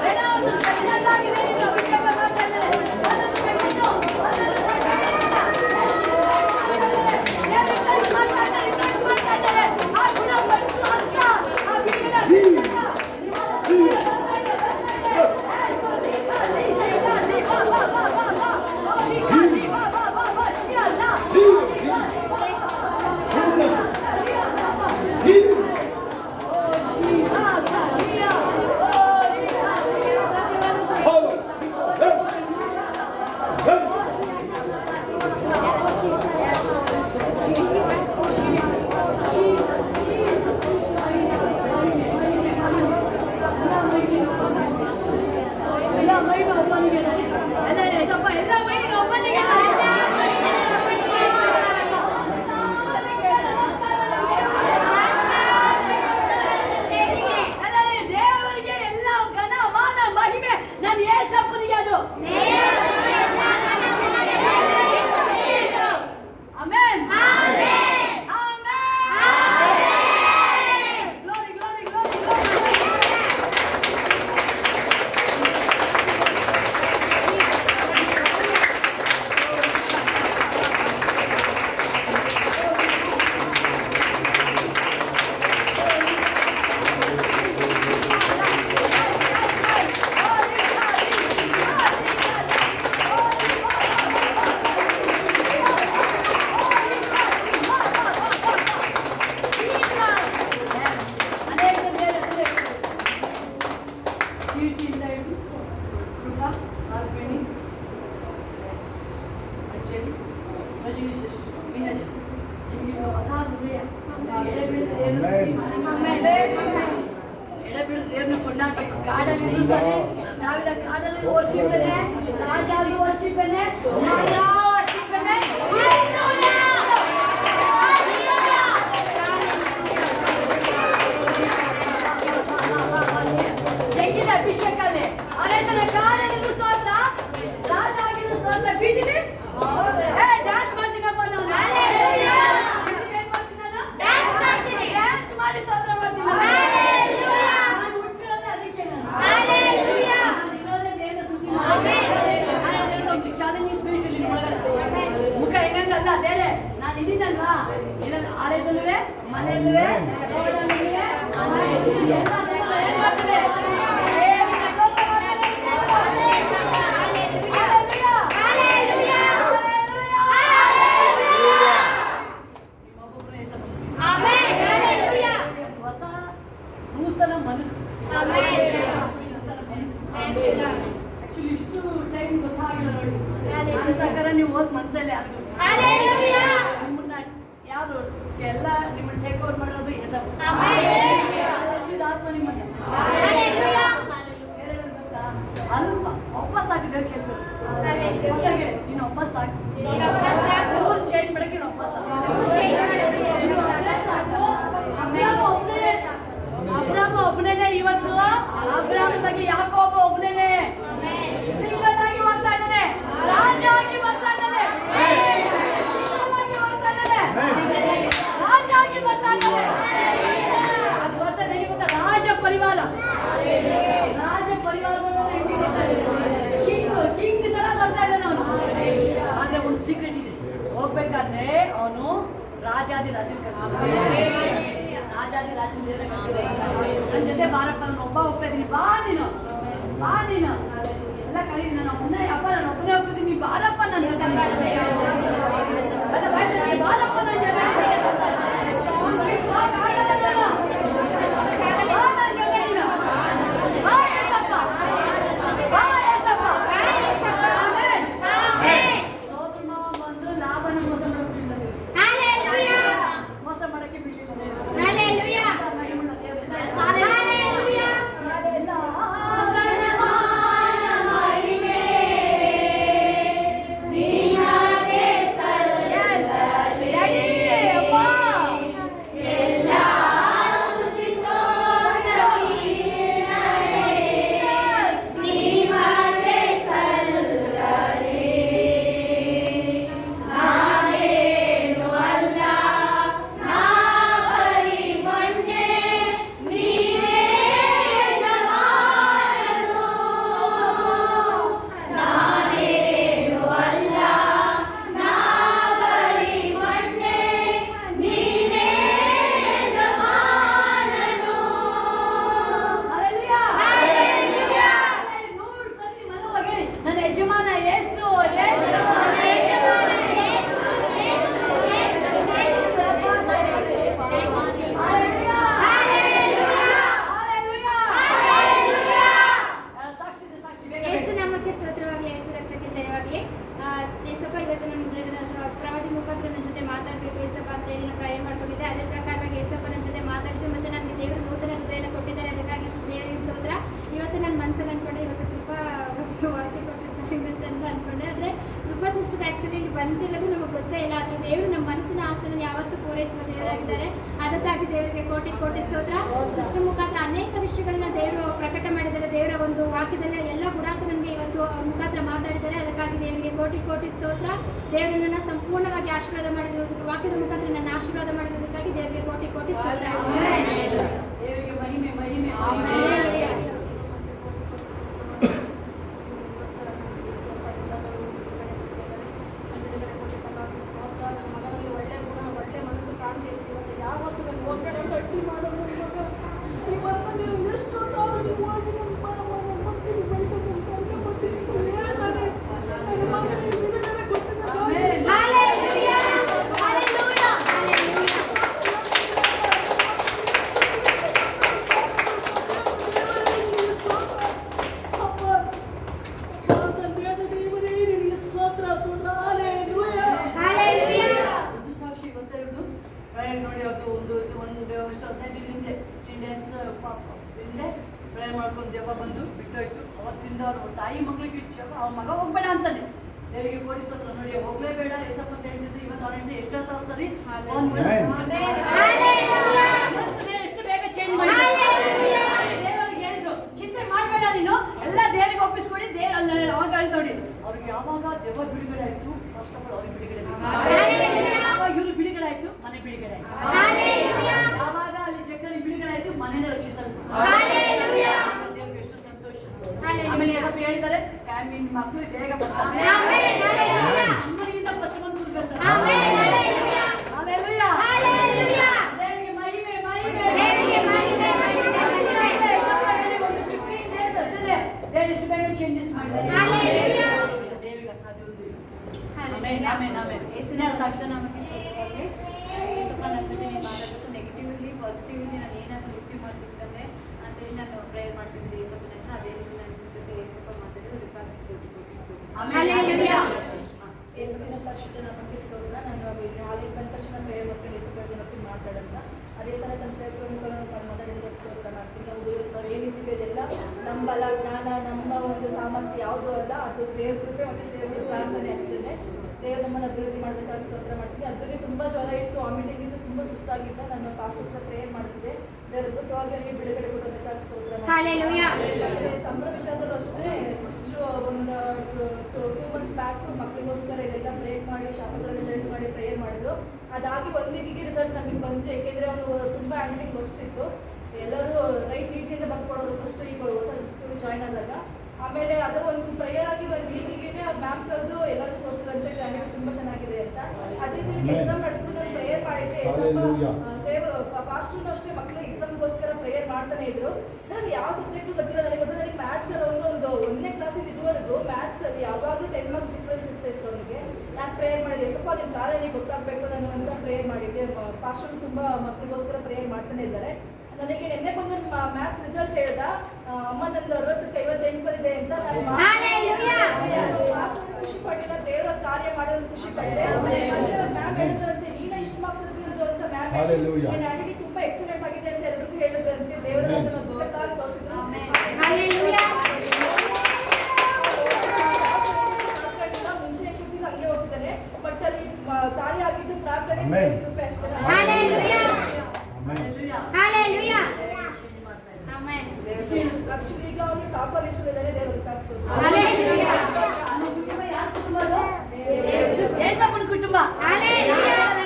ಏನೋ ಒಂದು ಸ್ಪೆಷಲ್ ಆಗಿದೆ ನಿಮ್ಮ ಅಭಿಷೇಕ ಮಾಡ್ತಾ ಇದ್ದಾರೆ. ಮಾಡ್ತಾ ಇದ್ದಾರೆ. ಆ ಗುಣಪಡಿಸುವ ಹಸ್ತ, ಆ ಬಿಡುಗಡೆ ಅಭಿಷೇಕ ಎಡೆಬಿಡು ದೇವ್ರನ್ನ ಕೊಂಡಾಡ್ಬೇಕು. ಕಾಡಲ್ಲಿ ಸರಿ, ನಾವಿದ ಕಾಡಲ್ಲಿ ಓರ್ಸಿಪೇನೆ, ರಾಜಾಗಿ ಓರ್ಸಿಪೇನೆ, ಓರ್ಸಿಪೇನೆ. ಹೆಂಗಿದೆ ಅಭಿಷೇಕ ಅಲ್ಲಿ? ಅದೇ ತರ ಕಾಡಲ್ಲಿ ಸ್ತೋತ್ರ, ರಾಜ ಆಗಿದ್ದು ಸ್ತೋತ್ರ, ಬೀದಿಲಿ ಡ್ಯಾನ್ಸ್ ಮಾಡ್ತೀನಪ್ಪ ನಾನು. ಡ್ಯಾನ್ಸ್ ಮಾಡಿ ಸ್ತೋತ್ರ ಮಾಡ್ತೀನಿ. ನಾನು ಹುಟ್ಟಿರೋದೇ ಅದಕ್ಕೆ. ನಾನು ಇರೋದೇ ದೇವರ ಸ್ತುತಿ ಮಾಡಿ. ಒಂದು ಚಾಲೆಂಜಿಂಗ್ ಸ್ಪಿರಿಟ್ ಇಲ್ಲಿ ಮುಖ ಹೆಂಗಲ್ಲ ದೇರೆ ನಾನು ಇದೀನಲ್ವಾ, ಆಲಯದಲ್ಲೂ ಮನೆಯಲ್ಲೂ ಏನ್ ಮಾಡ್ತದೆ ಹೊಸ ನೂತನ ಮನಸ್ಸು. ಆಕ್ಚುಲಿ ಇಷ್ಟು ಟೈಮ್ ಗೊತ್ತಾಗಿಲ್ಲ ನೋಡಿ. ನನ್ನ ಪ್ರಕಾರ ನೀವು ಹೋದ್ ಮನಸ್ಸಲ್ಲಿ ನಿಮ್ಮನ್ನ ಯಾರು ಎಲ್ಲ ನಿಮ್ಮನ್ನ ಟೇಕ್ ಓವರ್ ಮಾಡೋದು ಏಸಪ್ಪ. ಆತ್ಮ ನಿಮ್ಮನ್ನ ಅಲ್ಪ ವಾಪಸ್ ಹಾಕಿದ್ರೆ ಕೇಳ್ತಾರೆ. ನೀನು ವಾಪಸ್ ಹಾಕಿ 3 ಚೇಂಜ್ ಮಾಡಕ್ಕೆ ನೀನು ವಾಪಸ್ ಅಬ್ರಾಮ ಒಬ್ಬನೇ. ಇವತ್ತು ಅಬ್ರಾಮ ಬಗ್ಗೆ ಯಾಕೋಬ ಒಬ್ಬನೇ ಸಿಂಗಲ್ ಆಗಿ ಹೋಗ್ತಾ ಇದ್ದಾನೆ, ರಾಜ ಆಗಿ ಬರ್ತಾ ಇದ್ದಾನೆ. ಸಿಂಗಲ್ ಆಗಿ ಹೋಗ್ತಾ ಇದ್ದಾನೆ, ರಾಜ ಆಗಿ ಬರ್ತಾ ಇದ್ದಾನೆ. ಬರ್ತದೆ ಗೊತ್ತಾ? ರಾಜ ಪರಿವಾರ, ಕಿಂಗ್ ತರ ಬರ್ತಾ ಇದ್ದಾನೆ ಅವನು. ಆದ್ರೆ ಒಂದು ಸೀಕ್ರೆಟ್ ಇದೆ, ಹೋಗ್ಬೇಕಾದ್ರೆ ಅವನು ರಾಜಾದಿ ರಾಜನ ನನ್ನ ಜೊತೆ ಬಾರಪ್ಪ, ನಾನು ಒಬ್ಬ ಹೋಗ್ತಾ ಇದ್ದೀನಿ, ಬಾ ನೀನು ಎಲ್ಲ ಕಲಿ. ನಾನು ಒಬ್ಬನೇ ಅಪ್ಪ, ನಾನು ಒಬ್ಬನೇ ಹೋಗ್ತಿದ್ದೀನಿ, ಬಾರಪ್ಪ ನನ್ನ ಜೊತೆ, ಬಾರಪ್ಪ ನನ್ನ ಜೊತೆ. ಸೋದರ ಮಾವ ಬಂದು ಲಾಭನ ಮೋಸ ಮಾಡಕ್ಕೆ ಬಿಟ್ಟಿದ್ದಾನೆ.
ಮಾಡಿದ್ದಾರೆ. ಅದಕ್ಕಾಗಿ ದೇವರಿಗೆ ಕೋಟಿ ಕೋಟಿ ಸ್ತೋತ್ರ. ಸಿಸ್ಟರ್ ಮುಖಾಂತರ ಅನೇಕ ವಿಷಯಗಳನ್ನ ದೇವರು ಪ್ರಕಟ ಮಾಡಿದ್ದಾರೆ. ದೇವರ ಒಂದು ವಾಕ್ಯದಲ್ಲಿ ಎಲ್ಲ ಗುಡಾಂತ ನನಗೆ ಇವತ್ತು ಅವ್ರ ಮುಖಾಂತರ ಮಾತಾಡಿದ್ದಾರೆ. ಅದಕ್ಕಾಗಿ ದೇವರಿಗೆ ಕೋಟಿ ಕೋಟಿ ಸ್ತೋತ್ರ. ದೇವರು ನನ್ನ ಸಂಪೂರ್ಣವಾಗಿ ಆಶೀರ್ವಾದ ಮಾಡಿರೋದಕ್ಕೆ, ವಾಕ್ಯದ ಮುಖಾಂತರ ನನ್ನ ಆಶೀರ್ವಾದ ಮಾಡಿರೋದಕ್ಕಾಗಿ ದೇವರಿಗೆ ಕೋಟಿ ಕೋಟಿ ಸ್ತೋತ್ರ.
ದೇವರಿಗೆ ಮಹಿಮೆ ಮಹಿಮೆ ನೋಡಿ ಅದು ಒಂದು 15 ಹಿಂದೆ 15 ಡೇಸ್ ಹಿಂದೆ ಪ್ರಯಾಣ ಮಾಡ್ಕೊಂಡು ದೆವ್ವ ಬಂದು ಬಿಟ್ಟೋಯ್ತು. ಅವತ್ತಿಂದ ಅವ್ರ ತಾಯಿ ಮಕ್ಕಳಿಗೆ ಅವ್ರ ಮಗ ಹೋಗ್ಬೇಡ ಅಂತಾನೆ ದೇವರಿಗೆ ಕೋಡಿಸ್ತತ್ರ. ನೋಡಿ ಹೋಗ್ಲೇಬೇಡ ಏಸಪ್ಪ ಅಂತ ಹೇಳ್ತಿದ್ದು. ಇವತ್ತು ಅವ್ರ ಹೆಂಡತಿ ಎಷ್ಟೋ ಸರಿ ಎಷ್ಟು ಬೇಗ ಚೇಂಜ್ ಮಾಡಿ ದೇವರಿಗೆ ಹೇಳಿದ್ರು, ಚಿಂತೆ ಮಾಡಬೇಡ ನೀನು, ಎಲ್ಲ ದೇವರಿಗೆ ಒಪ್ಪಿಸ್ಕೊಡಿ. ದೇವ್ರ ಅಲ್ಲಿ ಅವಾಗ ಹೇಳ್ ನೋಡಿ ಅವ್ರಿಗೆ ಯಾವಾಗ ದೆವ್ವ ಬಿಡುಗಡೆ ಆಯ್ತು, ಫಸ್ಟ್ ಆಫ್ ಆಲ್ ಅವ್ರಿಗೆ ಬಿಡುಗಡೆ ಯಾವಾಗ ಇವ್ರು ಬಿಡುಗಡೆ ಆಯ್ತು, ಮನೆ ಬಿಡುಗಡೆ ಆಯ್ತು. ಯಾವಾಗ ಅಲ್ಲಿ ಜಕ್ಕಳಿ ಬಿಡುಗಡೆ ಆಯ್ತು, ಮನೆಯ ರಕ್ಷಿಸಲು ದೇವ್ರಿಗೆ ಎಷ್ಟು ಸಂತೋಷ. ಆಮೇಲೆ ಏನಪ್ಪ ಹೇಳಿದ್ದಾರೆ, ಫ್ಯಾಮಿಲಿ ಮಕ್ಕಳು ಬೇಗ ಬರ್ತಾರೆ, ಅಮ್ಮನಿಗಿಂತ ಫಸ್ಟ್ ಬಂದು ಬರ್ತಾರೆ. ದೇವರಿಗೆ ಮಹಿಮೆ ಮಹಿಮೆ. ದೇವರು ಎಷ್ಟು ಬೇಗ ಚೇಂಜಸ್ ಮಾಡಿದ್ದಾರೆ. ದೇವರಿಗೆ ಅಸಾಧ್ಯ
ಸಾಕ್ಷಿ ನಾಮಕ್ಕೆ ಏಸಪ್ಪ ನನ್ನ ಜೊತೆ ನೀವು ಮಾತಾಡೋದು ನೆಗೆಟಿವ್ಲಿ ಪಾಸಿಟಿವ್ಲಿ ನಾನು ಏನಾದರೂ ರಿಸೀವ್ ಮಾಡ್ತಿದ್ದಂತೆ ಅಂತೇಳಿ ನಾನು ಪ್ರೇಯರ್ ಮಾಡ್ತಿದ್ದೆ ಏಸಪ್ಪನ ಹತ್ರ. ಅದೇ ರೀತಿ ನನ್ನ ಜೊತೆ ಏಸಪ್ಪ ಮಾತಾಡಿದ್ದು ಅದಕ್ಕಾಗಿ ಕೋಟಿ
ಯೇಸುವಿನ ಪರಿಶುದ್ಧ ನಾಮಕ್ಕೆ ಸ್ತೋತ್ರ. ನಾನು ಹಾಲಿಗೆ ಬಂದ ತಕ್ಷಣ ಪ್ರೇಯರ್ ಮಾಡ್ಕೊಂಡು ಯೇಸಪ್ಪನ ಮಾತಾಡೋಣ. ಅದೇ ಥರ ನನ್ನ ಸೇವಕರುಗಳನ್ನು ಮಾತಾಡಿದ್ದಕ್ಕೆ ಸ್ತೋತ್ರ ಮಾಡ್ತೀನಿ. ನಾವು ಏನಿದ್ದೀವಿ ಅದೆಲ್ಲ ನಮ್ಮ ಬಲ ಜ್ಞಾನ ನಮ್ಮ ಒಂದು ಸಾಮರ್ಥ್ಯ ಯಾವುದೂ ಅಲ್ಲ, ಅದು ದೇವ್ರ ಕೃಪೆ ಮತ್ತು ಸೇವಕರ ಪ್ರಾರ್ಥನೆ ಅಷ್ಟೇ. ದೇವರು ನಮ್ಮನ್ನು ಅಭಿವೃದ್ಧಿ ಮಾಡೋದಕ್ಕಾಗಿ ಸ್ತೋತ್ರ ಮಾಡ್ತೀನಿ. ಅದ್ರಿಗೆ ತುಂಬ ಜ್ವರ ಇತ್ತು, ವಾಮಿಟಿಂಗ್ ತುಂಬ ಸುಸ್ತಾಗಿದ್ದ. ನಾನು ಪಾಸ್ಟರ್ ಹತ್ರ ಪ್ರೇಯರ್ ಮಾಡಿಸಿದೆ. ದೇವರ ಅದ್ಭುತವಾಗಿ ಅವರಿಗೆ ಬಿಡುಗಡೆ ಕೊಡೋದಕ್ಕಾಗಿ ಸ್ತೋತ್ರ ಮಾಡ್ತೀನಿ. ಸಂಭ್ರಮ ವಿಷಯದಲ್ಲೂ ಅಷ್ಟೇ ಸಿಸ್ಟರ್ ಒಂದು 2 months ಬ್ಯಾಕ್ ಮಕ್ಕಳಿಗೋಸ್ಕರ ಇದೆಲ್ಲ ಪ್ರೇಯರ್ ಮಾಡಿ ಶಾಪಗಳಲ್ಲಿ ಹೆಲ್ಪ್ ಮಾಡಿ ಪ್ರೇಯರ್ ಮಾಡಿದ್ರು. ಅದಾಗಿ 1 ವೀಕಿಗೆ ರಿಸಲ್ಟ್ ನಮಗೆ ಬಂತು. ಯಾಕೆಂದರೆ ಅವನು ತುಂಬ ಹ್ಯಾಂಡ್ಲಿಂಗ್ ಫಸ್ಟ್ ಇತ್ತು. ಎಲ್ಲರೂ ರೈಟ್ ನೀಟಿಂದ ಬರ್ಕೊಡೋರು ಫಸ್ಟ್ ಈಗ ಹೊಸ ಸ್ಕೂಲ್ ಜಾಯ್ನ್ ಆದಾಗ. ಆಮೇಲೆ ಅದು ಒಂದು ಪ್ರೇಯರ್ ಆಗಿ 1 ವೀಕಿಗೆ ಅವ್ರು ಮ್ಯಾಮ್ ಕರೆದು ಎಲ್ಲರೂ ತೋರಿಸಿದಂತೆ ಹ್ಯಾಂಡ್ಲಿಂಗ್ ತುಂಬ ಚೆನ್ನಾಗಿದೆ ಅಂತ. ಅದೇ ರೀತಿ ಎಕ್ಸಾಮ್ ನಡೆಸಿದ್ರು ನಾನು ಪ್ರೇಯರ್ ಮಾಡಿದ್ದೆ. ಪಾಸ್ಟರ್ನು ಅಷ್ಟೇ ಮಕ್ಕಳು ಎಕ್ಸಾಮ್ಗೋಸ್ಕರ ಪ್ರೇಯರ್ ಮಾಡ್ತಾನೆ ಇದ್ರು. ನಾನು ಯಾವ ಸಬ್ಜೆಕ್ಟು ಗೊತ್ತಿಲ್ಲ ನನಗೆ. ಗೊತ್ತು ನನಗೆ ಮ್ಯಾಥ್ಸ್ ಅಲ್ಲಿ ಒಂದು 1ನೇ ಕ್ಲಾಸಿಂದ ಇದುವರೆಗೂ ಮ್ಯಾಥ್ಸ್ ಅಲ್ಲಿ ಯಾವಾಗಲೂ 10 marks ಡಿಫ್ರೆನ್ಸ್ ಇರ್ತಾಯಿತ್ತು ಅವನಿಗೆ. ನಾನು ಪ್ರೇಯರ್ ಮಾಡಿದೆ, ಸ್ವಲ್ಪ ನಿಮ್ಮ ಕಾಲಲ್ಲಿ ಗೊತ್ತಾಗಬೇಕು ನಾನು ಅಂತ ಪ್ರೇಯರ್ ಮಾಡಿದ್ದೆ. ಪಾಸ್ಟರ್ ತುಂಬ ಮಕ್ಕಳಿಗೋಸ್ಕರ ಪ್ರೇಯರ್ ಮಾಡ್ತಾನೆ ಇದ್ದಾರೆ. ನನಗೆ ನಿನ್ನೆ ಬಂದು ಮ್ಯಾಥ್ಸ್ ರಿಸಲ್ಟ್ ಹೇಳ್ದ, ಅಮ್ಮ ನಂದು 60ಕ್ಕೆ 58 ಬಂದಿದೆ ಅಂತ. ಖುಷಿ ಪಟ್ಟಿಲ್ಲ, ದೇವರ ಕಾರ್ಯ ಮಾಡೋದು ಖುಷಿ ಪಟ್ಟೆ. ಮ್ಯಾಮ್ ಹೇಳಿದ್ರಂತೆ ನೀನ ಇಷ್ಟು ಮಾರ್ಕ್ಸ್ ಇರೋದು ಅಂತ. ಮ್ಯಾಮ್ ನನಗೆ ತುಂಬಾ ಎಕ್ಸಲೆಂಟ್ ಆಗಿದೆ ಅಂತ ಎಲ್ರಿಗೂ ಹೇಳಿದ್ರಂತೆ. ದೇವರ ತೋರಿಸಿದ್ರು. ಮುಂಚೆ ಹಂಗೆ ಹೋಗ್ತಾನೆ, ಬಟ್ ಅಲ್ಲಿ ಕಾರ್ಯ ಆಗಿದ್ದು ಪ್ರಾರ್ಥನೆ ಕೃಪೆ ಅಷ್ಟೇ. ಆಕ್ಚುಲಿ ಈಗ ಅವನು ಟಾಪರ್ ಇಷ್ಟವಿದ್ದಾರೆ.
ಏಸಪ್ಪನ ಕುಟುಂಬ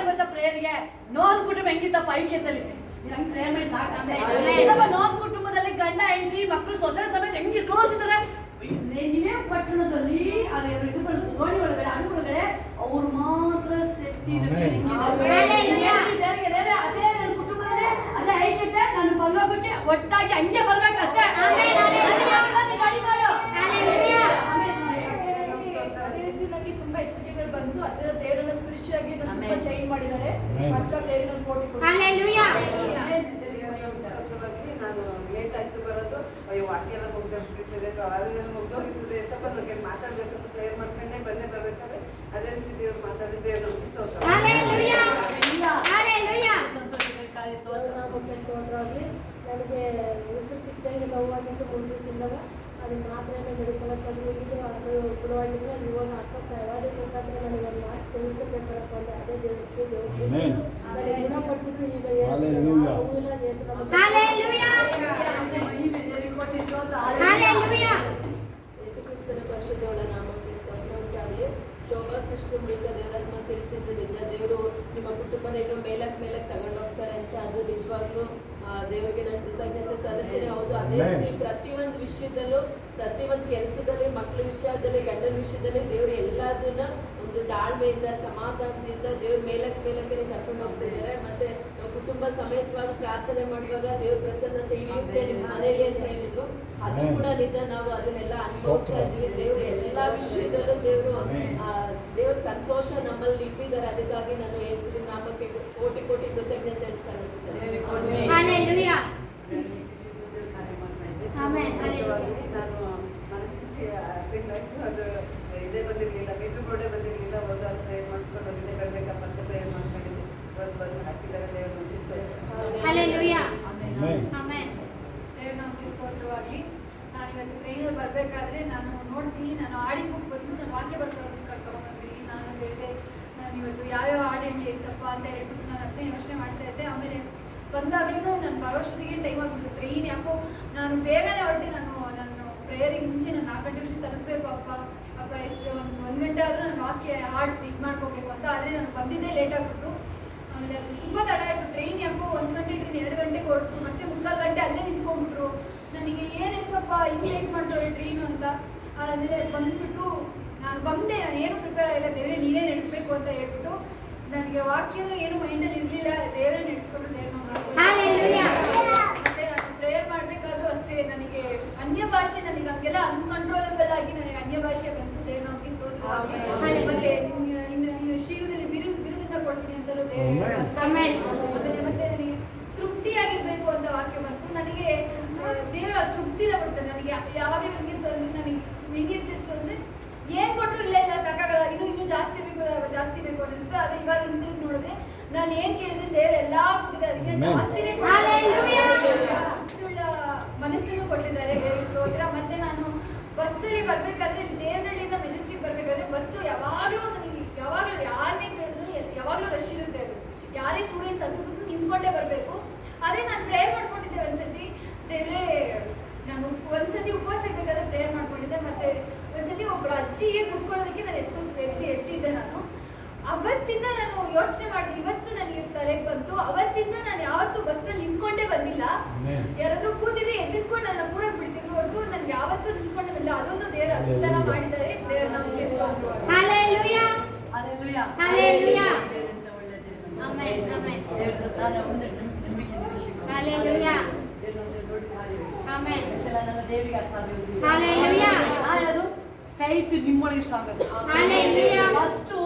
ಗೊತ್ತಾ ಪ್ರೇಯರ್ಗೆ. ನೋನ್ ಕುಟುಂಬ ಹೆಂಗಿತ್ತಪ್ಪ ಐಕ್ಯದಲ್ಲಿ ಹೆಂಗ್ ಪ್ರೇಯರ್ ಮಾಡಿ ಸಾಕು. ನೋನ್ ಕುಟುಂಬದಲ್ಲಿ ಗಂಡ ಹೆಂಡತಿ ಮಕ್ಕಳು ಸೊಸೆ ಸಮೇತ ಹೆಂಗೆ ಕ್ಲೋಸ್ ಇದ್ದಾರೆ. ನೀವೇ ಪಟ್ಟಣದಲ್ಲಿ ಅದು ಇದು ಗೋಣಿ ಒಳಗಡೆ ಅಡು ಒಳಗಡೆ ಅವ್ರು ಮಾತ್ರ ಶಕ್ತಿ ಅದೇ ನನ್ನ ಕುಟುಂಬದಲ್ಲಿ ಅದೇ ಐಕ್ಯತೆ. ನನ್ನ ಪರಲೋಕಕ್ಕೆ ಒಟ್ಟಾಗಿ ಹಂಗೆ ಬರ್ಬೇಕಷ್ಟೇ. ಗಾಡಿ ಮಾಡು.
ಅದೇ ರೀತಿ ನನಗೆ ತುಂಬಾ ಎಚ್ಚರಿಕೆಗಳು ಬಂತು. ಅದರ ದೇವರನ್ನ ಸ್ಪಿರಿಚುವಲ್ ಆಗಿ ತುಂಬಾ ಚೇಂಜ್ ಮಾಡಿದ್ದಾರೆ. ಅದಕ್ಕಾಗಿ ದೇವರನ್ನ ಕೋಟಿ
ನಾನು ಲೇಟ್ ಆಯ್ತು ಬರೋದು. ಅಯ್ಯೋ ವಾಕ್ಯ ಎಲ್ಲ ಮುಗ್ದೋಗ್ತಿರ್ತದೆ, ಅದೆಲ್ಲ ಮುಗ್ದೋಗಿರ್ತದೆ. ಸ್ವಲ್ಪ ನನಗೆ ಮಾತಾಡ್ಬೇಕಂತ ಪ್ರೇಯರ್ ಮಾಡ್ಕೊಂಡೇ ಬಂದೇ ಬರ್ಬೇಕಾದ್ರೆ ಅದೇ ರೀತಿ ದೇವ್ರು ಮಾತಾಡಿದ್ದೆ. ನಮ್ಗೆ ಸ್ತೋತ್ರ
ಸ್ತೋತ್ರ ಆಗಲಿ. ನನಗೆ ಉಸಿರು ಸಿಗ್ತಾ ಇದೆ ನೋವಾಗಿಂತ 3 ದಿವಸದಿಂದ.
ಅದು ಮಾತ್ರೆಯನ್ನು ಮೆಡಿಕಲಕ್ಕಂದ್ರೆ ಇದು ಅದು ಗುಣವಾಗಿದ್ರೆ ಅದು ಇವಾಗ ಹಾಕೋತಾ ಯಾವುದೇ ಮುಖಾಂತರ ನನಗೆ ಒಂದು ಮಾತು ತಿಳಿಸ್ಬೇಕಪ್ಪ ಅಂದರೆ ಅದೇ ದೇವರಿಗೆ ನನಗೆ ಗುಣಪಡಿಸಿದ್ರು ಈಗ ಯೇಸುಕ್ರಿಸ್ತನ ಪರಿಶುದ್ಧಗಳ ನಾಮಕ್ಕೆ ಸ್ತೋತ್ರವಾಗಲಿ. ಶೋಭಾ ಸಿಸ್ಟರ್ ಮೂಲಕ ದೇವರನ್ನ ತಿಳಿಸಿದ್ದು ನಿಜ. ದೇವರು ನಿಮ್ಮ ಕುಟುಂಬದ ಇನ್ನೂ ಮೇಲಕ್ಕೆ ತಗೊಂಡು ಹೋಗ್ತಾರೆ ಅಂತ ಅದು ನಿಜವಾಗ್ಲೂ ದೇವರಿಗೆ ನಾನು ಕೃತಜ್ಞತೆ ಸಲ್ಲಿಸ್ತೀನಿ. ಹೌದು, ಅದೇ ರೀತಿ ಪ್ರತಿಯೊಂದು ವಿಷಯದಲ್ಲೂ ಪ್ರತಿಯೊಂದು ಕೆಲಸದಲ್ಲಿ ಮಕ್ಕಳ ವಿಷಯದಲ್ಲಿ ಗಂಡನ ವಿಷಯದಲ್ಲಿ ದೇವರು ಎಲ್ಲದನ್ನ ಒಂದು ತಾಳ್ಮೆಯಿಂದ ಸಮಾಧಾನದಿಂದ ದೇವ್ರ ಮೇಲಕ್ಕೆ ಕರ್ಕೊಂಡು ಹೋಗ್ತಾ ಇದ್ದಾರೆ. ಮತ್ತೆ ನಾವು ಕುಟುಂಬ ಸಮೇತವಾಗಿ ಪ್ರಾರ್ಥನೆ ಮಾಡುವಾಗ ದೇವ್ರ ಪ್ರಸನ್ನತೆ ಹಿಡಿಯುತ್ತೆ ನಿಮ್ಮ ಮನೆಯಲ್ಲಿ ಅಂತ ಹೇಳಿದ್ರು. ಅದು ಕೂಡ ನಿಜ. ನಾವು ಅದನ್ನೆಲ್ಲ ಅನುಭವಿಸ್ತಾ ಇದ್ದೀವಿ. ದೇವ್ರು ಎಲ್ಲಾ ವಿಷಯದಲ್ಲೂ ದೇವ್ರ ಸಂತೋಷ ನಮ್ಮಲ್ಲಿ ಇಟ್ಟಿದ್ದಾರೆ. ಅದಕ್ಕಾಗಿ ನಾನು ಯೇಸುವಿನ ನಾಮಕ್ಕೆ ಕೋಟಿ ಕೃತಜ್ಞತೆ ಸಲ್ಲಿಸ್ತೇನೆ.
ನಾನು ಮುಂಚೆ ತಿಂಗಳಾಯ್ತು ಅದು ಇದೇ ಬಂದಿರಲಿಲ್ಲ, ಮೀಟ್ರ್ ಬೋರ್ಡೇ ಬಂದಿರಲಿಲ್ಲ. ಹೋದ ಪ್ರೇಯರ್ ಮಾಡಿಸ್ಕೊಂಡು ಹೋಗಿದ್ದೆ, ಬರಬೇಕಪ್ಪ ಅಂತ ಪ್ರೇಯರ್ ಮಾಡ್ಕೊಂಡಿದ್ದೆ. ಬಂದು ಹಾಕಿದ್ದಾರೆ. ದೇವರು ಮುಗಿಸ್ತಾರೆ.
ದೇವ್ರ ನಮಗೆ ಸ್ತೋತ್ರವಾಗಲಿ. ನಾನು ಇವತ್ತು ಟ್ರೈನಲ್ಲಿ ಬರಬೇಕಾದ್ರೆ ನಾನು ನೋಡ್ತೀನಿ, ನಾನು ಹಾಡಿನ ಬುಕ್ ಬಂದು ನಾನು ವಾಕ್ಯ ಬರ್ಕೊಂಡು ಕರ್ಕೊಂಡ್ಬಂದಿದ್ದೀನಿ. ನಾನು ಇವತ್ತು ಯಾವ್ಯಾವ ಹಾಡು ಹೇಳಿ ಏಸಪ್ಪ ಅಂತ ಹೇಳ್ಬಿಟ್ಟು ನಾನು ಅದನ್ನೇ ಯೋಚನೆ ಮಾಡ್ತಾ ಇದ್ದೆ. ಆಮೇಲೆ ಬಂದಾಗ್ಲೂ ನಾನು ಬರೋಷ್ಟೊತ್ತಿಗೆ ಟೈಮ್ ಆಗ್ಬಿಡ್ತು. ಟ್ರೈನ್ ಯಾಕೋ ನಾನು ಬೇಗನೆ ಹೊರಟಿ ನಾನು ಪ್ರೇಯರಿಗೆ ಮುಂಚೆ ನಾನು 4 ಗಂಟೆ ಅಷ್ಟು ತಲುಪಬೇಕು. ಅಪ್ಪ ಎಷ್ಟು ಒಂದು ಗಂಟೆ ಆದರೂ ನಾನು ವಾಕ್ಯ ಹಾಡು ಇದು ಮಾಡ್ಕೋಬೇಕು ಅಂತ. ಆದರೆ ನಾನು ಬಂದಿದ್ದೇ ಲೇಟ್ ಆಗ್ಬಿಟ್ಟು. ಆಮೇಲೆ ಅದು ತುಂಬ ತಡ ಆಯಿತು. ಟ್ರೈನ್ ಯಾಕೋ 1 ಗಂಟೆ ಟ್ರೈನ್ 2 ಗಂಟೆಗೆ ಹೊರಟು ಮತ್ತೆ 3/4 ಗಂಟೆ ಅಲ್ಲೇ ನಿಂತ್ಕೊಂಡ್ಬಿಟ್ರು. ನನಗೆ ಏನೆಸಪ್ಪ ಹಿಂಗೆ ಲೇಟ್ ಮಾಡ್ತವ್ರೆ ಟ್ರೈನು ಅಂತ. ಆಮೇಲೆ ಬಂದ್ಬಿಟ್ಟು ನಾನು ಬಂದೆ. ನಾನು ಏನು ಪ್ರಿಪೇರ್ ಆಗಿಲ್ಲ. ದೇವರೇ ನೀನೇ ನಡೆಸಬೇಕು ಅಂತ ಹೇಳ್ಬಿಟ್ಟು ನನಗೆ ವಾಕ್ಯನೂ ಏನು ಮೈಂಡಲ್ಲಿ ಇರಲಿಲ್ಲ. ದೇವರೇ ನಡೆಸ್ಕೊಂಡು ಮತ್ತೆ ನಾನು ಪ್ರೇಯರ್ ಮಾಡಬೇಕಾದ್ರೂ ಅಷ್ಟೇ ನನಗೆ ಅನ್ಯ ಭಾಷೆ, ನನಗೆ ಹಂಗೆಲ್ಲ ಅನ್ಕಂಟ್ರೋಲಬಲ್ ಆಗಿ ನನಗೆ ಅನ್ಯ ಭಾಷೆ ಬಂತು. ದೇವ್ರ ನಮಗೆ ಸ್ತೋತ್ರವಾಗಲಿ. ಮತ್ತೆ ಇನ್ನು ಶೀಘ್ರದಲ್ಲಿ ಬಿರುದಿನ ಕೊಡ್ತೀನಿ ಅಂತಲೂ ದೇವರು. ಆಮೇಲೆ ಮತ್ತೆ ನನಗೆ ತೃಪ್ತಿಯಾಗಿರ್ಬೇಕು ಅಂತ ವಾಕ್ಯ ಬಂತು. ನನಗೆ ದೇವರ ತೃಪ್ತಿನ ಕೊಡ್ತಾರೆ. ನನಗೆ ಯಾವಾಗಲೂ ಹೆಂಗಿತ್ತು ಅಂದರೆ ನನಗೆ ಹೆಂಗಿರ್ತಿತ್ತು ಅಂದರೆ ಏನು ಕೊಟ್ಟರು ಇಲ್ಲ ಸಾಕಾಗಲ್ಲ, ಇನ್ನೂ ಜಾಸ್ತಿ ಬೇಕು ಅನಿಸುತ್ತೆ. ಅದು ಇವಾಗ ಹಿಂದಿರುಗಿ ನೋಡಿದ್ರೆ ನಾನು ಏನು ಕೇಳಿದ್ರೆ ದೇವರು ಎಲ್ಲ ಕೊಟ್ಟಿದ್ದಾರೆ. ಅದಕ್ಕೆ ಜಾಸ್ತಿನೇ ತೃಪ್ತಿಯುಳ್ಳ ಮನಸ್ಸನ್ನು ಕೊಟ್ಟಿದ್ದಾರೆ. ದೇವರಿಗೆ ಸ್ತೋತ್ರ. ಮತ್ತೆ ನಾನು ಬಸ್ಸಲ್ಲಿ ಬರಬೇಕಾದ್ರೆ ದೇವನಹಳ್ಳಿಯಿಂದ ಮೆಜೆಸ್ಟಿಕ್ ಬರಬೇಕಾದ್ರೆ ಬಸ್ಸು ಯಾವಾಗಲೂ ಯಾರನ್ನೇ ಕೇಳಿದ್ರು ಯಾವಾಗಲೂ ರಶ್ ಇರುತ್ತೆ. ಅದು ಯಾರೇ ಸ್ಟೂಡೆಂಟ್ಸ್ ಹತ್ತಿದ್ರು ನಿಂತ್ಕೊಂಡೇ ಬರಬೇಕು. ಆದರೆ ನಾನು ಪ್ರೇಯರ್ ಮಾಡ್ಕೊಂಡಿದ್ದೆ ಒಂದ್ಸತಿ. ದೇವರೇ ನಾನು ಒಂದ್ಸತಿ ಉಪವಾಸ ಇರಬೇಕಾದ್ರೆ ಪ್ರೇಯರ್ ಮಾಡ್ಕೊಂಡಿದ್ದೆ. ಮತ್ತೆ ಒಂದ್ಸತಿ ಒಬ್ಬರು ಅಜ್ಜಿಗೆ ಕೂತ್ಕೊಳ್ಳೋದಕ್ಕೆ ನಾನು ಎತ್ತಿದ್ದೆ. ನಾನು ಅವತ್ತಿಂದ ನಾನು ಯೋಚನೆ ಮಾಡಿದೆ, ಇವತ್ತು ನನಗೆ ತಲೆಗೆ ಬಂತು. ಅವತ್ತಿಂದ ನಾನು ಯಾವತ್ತೂ ಬಸ್ಸಲ್ಲಿ ನಿಂತ್ಕೊಂಡೇ ಬಂದಿಲ್ಲ. ಯಾರಾದ್ರೂ ಕೂತಿದ್ರೆ ಎದ್ದಿದ್ಕೊಂಡು ನನ್ನ ಪೂರ ಬಿಡ್ತಿದ್ರು ಹೊರತು ನನ್ಗೆ ಯಾವತ್ತೂ ನಿಂತ್ಕೊಂಡೇ ಬಂದಿಲ್ಲ. ಅದೊಂದು ದೇವರ ಅದ್ಭುತನ ಮಾಡಿದ್ದಾರೆ. ದೇವರು ನಮಗೆ
ಫೈತ್ ನಿಮ್ಮೊಳಗೆ ಸ್ಟ್ರಾಂಗ್ ಆಗುತ್ತೆ. ಫಸ್ಟು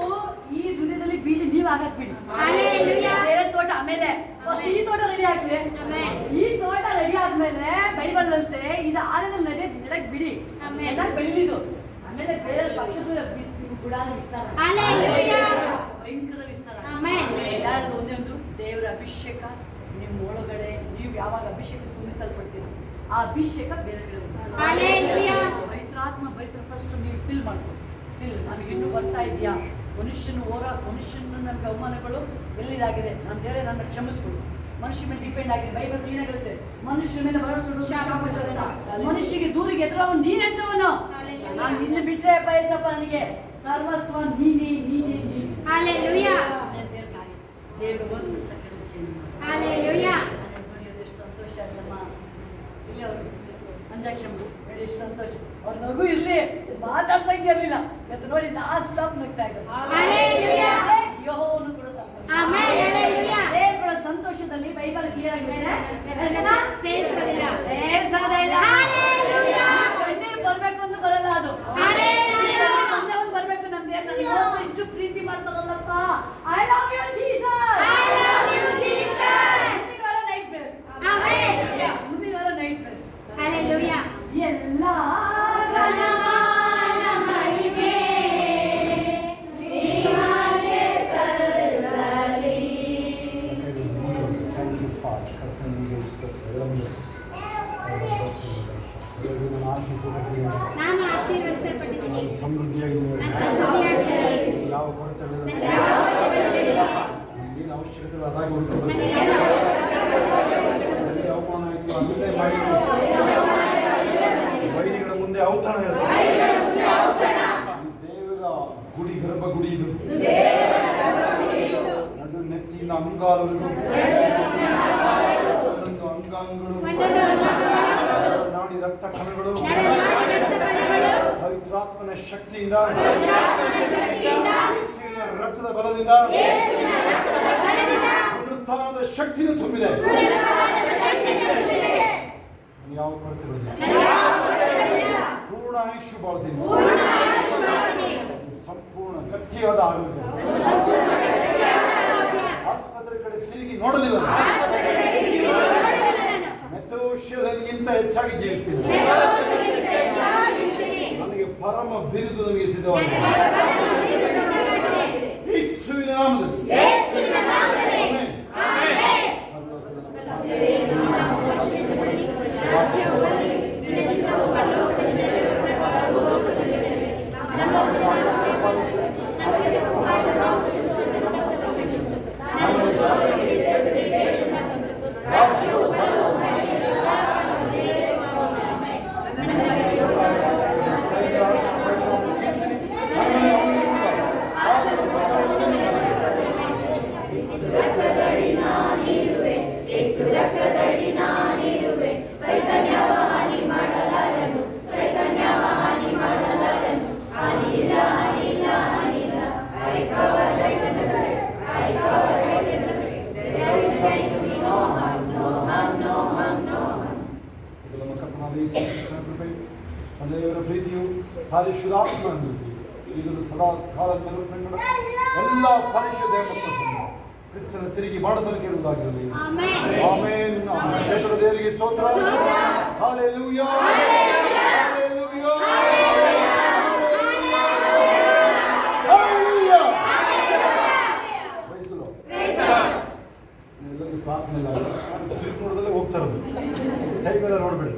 ಈ ಹೃದಯದಲ್ಲಿ ಬೀಜ ನೀವು ಹಾಕಕ್ಬಿಡಿ. ಬೇರೆ ತೋಟ ಆಮೇಲೆ ಫಸ್ಟ್ ಈ ತೋಟ ರೆಡಿ ಆಗ್ಲಿ. ಈ ತೋಟ ರೆಡಿ ಆದ್ಮೇಲೆ ಬೈಬಲ್ ಅಂತೆ ಇದು ಆಲದಲ್ಲಿ ನಡೆಯಕ್ ಬಿಡಿ, ಚೆನ್ನಾಗಿ ಬೆಳ್ಳಿದು. ಆಮೇಲೆ ಬೇರೆ ಪಕ್ಕದ ಗುಡಾನ ವಿಸ್ತಾರ, ಭಯಂಕರ ವಿಸ್ತಾರ. ಯಾರು ಒಂದೇ ಒಂದು ದೇವರ ಅಭಿಷೇಕ ನಿಮ್ಮ ಒಳಗಡೆ. ನೀವು ಯಾವಾಗ ಅಭಿಷೇಕ ತುಂಬಿಸಲ್ಪಡ್ತೀರಿ ಆ ಅಭಿಷೇಕ ಬೇರೆ ಕಡೆ ಪವಿತ್ರಾತ್ಮ ಬೈತಾರೆ. ಫಸ್ಟ್ ನೀವು ಫಿಲ್ ಮಾಡ್ಕೊಂಡು ನಮಗೆ ಇನ್ನೂ ಬರ್ತಾ ಇದೆಯಾ? ಮನುಷ್ಯನ ನನಗೆ ಅವಮಾನಗಳು ಎಲ್ಲಿದಾಗಿದೆ, ನಾನು ದೇವರೇ ನನ್ನ ಕ್ಷಮಿಸ್ಕೊಡು. ಮನುಷ್ಯ ಮೇಲೆ ಡಿಪೆಂಡ್ ಆಗಿದೆ. ಬೈಬಲ್ ಕ್ಲೀನ್ ಆಗಿರುತ್ತೆ. ಮನುಷ್ಯನ ಮೇಲೆ ಬಳಸೋದು ಮನುಷ್ಯಗೆ ದೂರಿಗೆ ಎದುರವನು ನೀನೆಂತವನು. ನಾನು ನಿನ್ನ ಬಿಟ್ಟರೆ ಬಯಸಪ್ಪ, ನನಗೆ ಸರ್ವಸ್ವ ನೀನೇ. ದೇವರು ಒಂದು ಸೆಕೆಂಡ್ ಚೇಂಜ್ ಮಾಡಿ. ಎಷ್ಟು ಸಂತೋಷ ಅಮ್ಮ. ಇಲ್ಲಿ ಅವರು ಅಂಜಾಕ್ಷಮ ಎಷ್ಟು ಸಂತೋಷ. ಅವ್ರ ನಗು ಇರ್ಲಿ, ಮಾತಾಡ್ಸಂಗೆ ಇರ್ಲಿಲ್ಲ. ಇವತ್ತು ನೋಡಿ ನಾ ಸ್ಟಾಪ್ ನಗ್ತಾ ಇದ್ದಾರೆ. ಯೆಹೋವನು ಕೂಡ ದೇವರ ಸಂತೋಷದಲ್ಲಿ ಬೈಬಲ್ ಕ್ಲಿಯರ್ ಆಗಿದೆ. ಸೇರಿಸೋದೇ ಇಲ್ಲ. ಕಣ್ಣೀರು ಬರ್ಬೇಕು ಅಂದ್ರೆ ಬರಲ್ಲ. ಅದು ಒಂದೇ ಒಂದು ಬರ್ಬೇಕು. ನಮ್ಗೆ ನನಗೋಸ್ಕರ ಇಷ್ಟು ಪ್ರೀತಿ ಮಾಡ್ತಾರಲ್ಲಪ್ಪ. I love you Jesus. ಮುಂದಿನ ವಾರ ನೈಟ್ ಪ್ರೇಯರ್. ಎಲ್ಲ
ನಾನು ಆಶೀರ್ವದಿಸಲ್ಪಟ್ಟಿದ್ದೀನಿ.
ಸಮೃದ್ಧಿಯಾಗಿ
ನಾನು ಸಮೃದ್ಧಿಯಾಗಿದ್ದೀನಿ.
ಯಾವ ಕೊರತೆ
ನನಗೆ ಯಾವ ಕೊರತೆಗಳಿಲ್ಲ.
ಏನು ಅವಶ್ಯಕತೆ ಅದಾಗಿ ಉಂಟು
ನನಗೆ ಯಾವ
ಎಲ್ಲಿ ಅವಮಾನ ಆಯಿತು ಅದನ್ನೇ ಮಾಡಿ ವೈರಿಗಳ ಮುಂದೆ ಔತಣ ಹೇಳ್ತಾರೆ. ದೇವರ ಗುಡಿ ಗರ್ಭಗುಡಿ ಇದು. ಅದು ನೆತ್ತಿಯಿಂದ ಅಂಗಾಲವರೆಗೂ ಒಂದೊಂದು ಅಂಗಾಂಗಗಳು ನಾಡಿ ರಕ್ತ ಕಣಗಳು ಪವಿತ್ರಾತ್ಮನ ಶಕ್ತಿಯಿಂದ ಯೇಸುವಿನ ರಕ್ತದ ಬಲದಿಂದ ಪುನರುತ್ಥಾನದ ಶಕ್ತಿಯನ್ನು ತುಂಬಿದೆ. ಯಾವ ಕೊರತೆಗಳಿಲ್ಲ. ಪೂರ್ಣ ಆಯುಷ್ಯ ಬಾಳ್ತೀನಿ. ಸಂಪೂರ್ಣ ಗಟ್ಟಿಯಾದ ಆರೋಗ್ಯ. ಆಸ್ಪತ್ರೆ ಕಡೆ ತಿರುಗಿ ನೋಡಲಿಲ್ಲ. ಮೆಥೋಷಿಯನ್ಗಿಂತ ಹೆಚ್ಚಾಗಿ ಜೀವಿಸ್ತೀನಿ. ನನಗೆ ಪರಮ ಬಿರುದು ನನಗೆ ಸಿದ್ಧವಾಗಿದೆ. ಯೇಸುವಿನ ನಾಮದಲ್ಲಿ. ದೇವರ ಪ್ರೀತಿಯು ಪರಿಶುದ್ಧಾತ್ಮನ ಈಗಲೂ ಸದಾ ಕಾಲ ಸಂಗಡ ಎಲ್ಲ ಪರಿಶುದ್ಧ ಕ್ರಿಸ್ತನ ತಿರುಗಿ ಮಾಡದಕ್ಕೆ ಇರುವುದಾಗಿರಲಿ. ಆಮೆನ್. ಜಯಗಳ ದೇವರಿಗೆ ಸ್ತೋತ್ರ. Hallelujah. Hallelujah. Hallelujah. Praise the Lord. ಎಲ್ಲರಿಗೂ ಪ್ರಾರ್ಥನೆ ಇಲ್ಲ. ತಿರುಗುವುದಲ್ಲೇ ಹೋಗ್ತಾ ಇರೋದು. ಟೈಮ್ ಎಲ್ಲ ನೋಡಬೇಡಿ.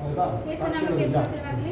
ಹೌದಾ?
ಯೇಸು ನಾಮಕ್ಕೆ ಸ್ತೋತ್ರವಾಗಲಿ.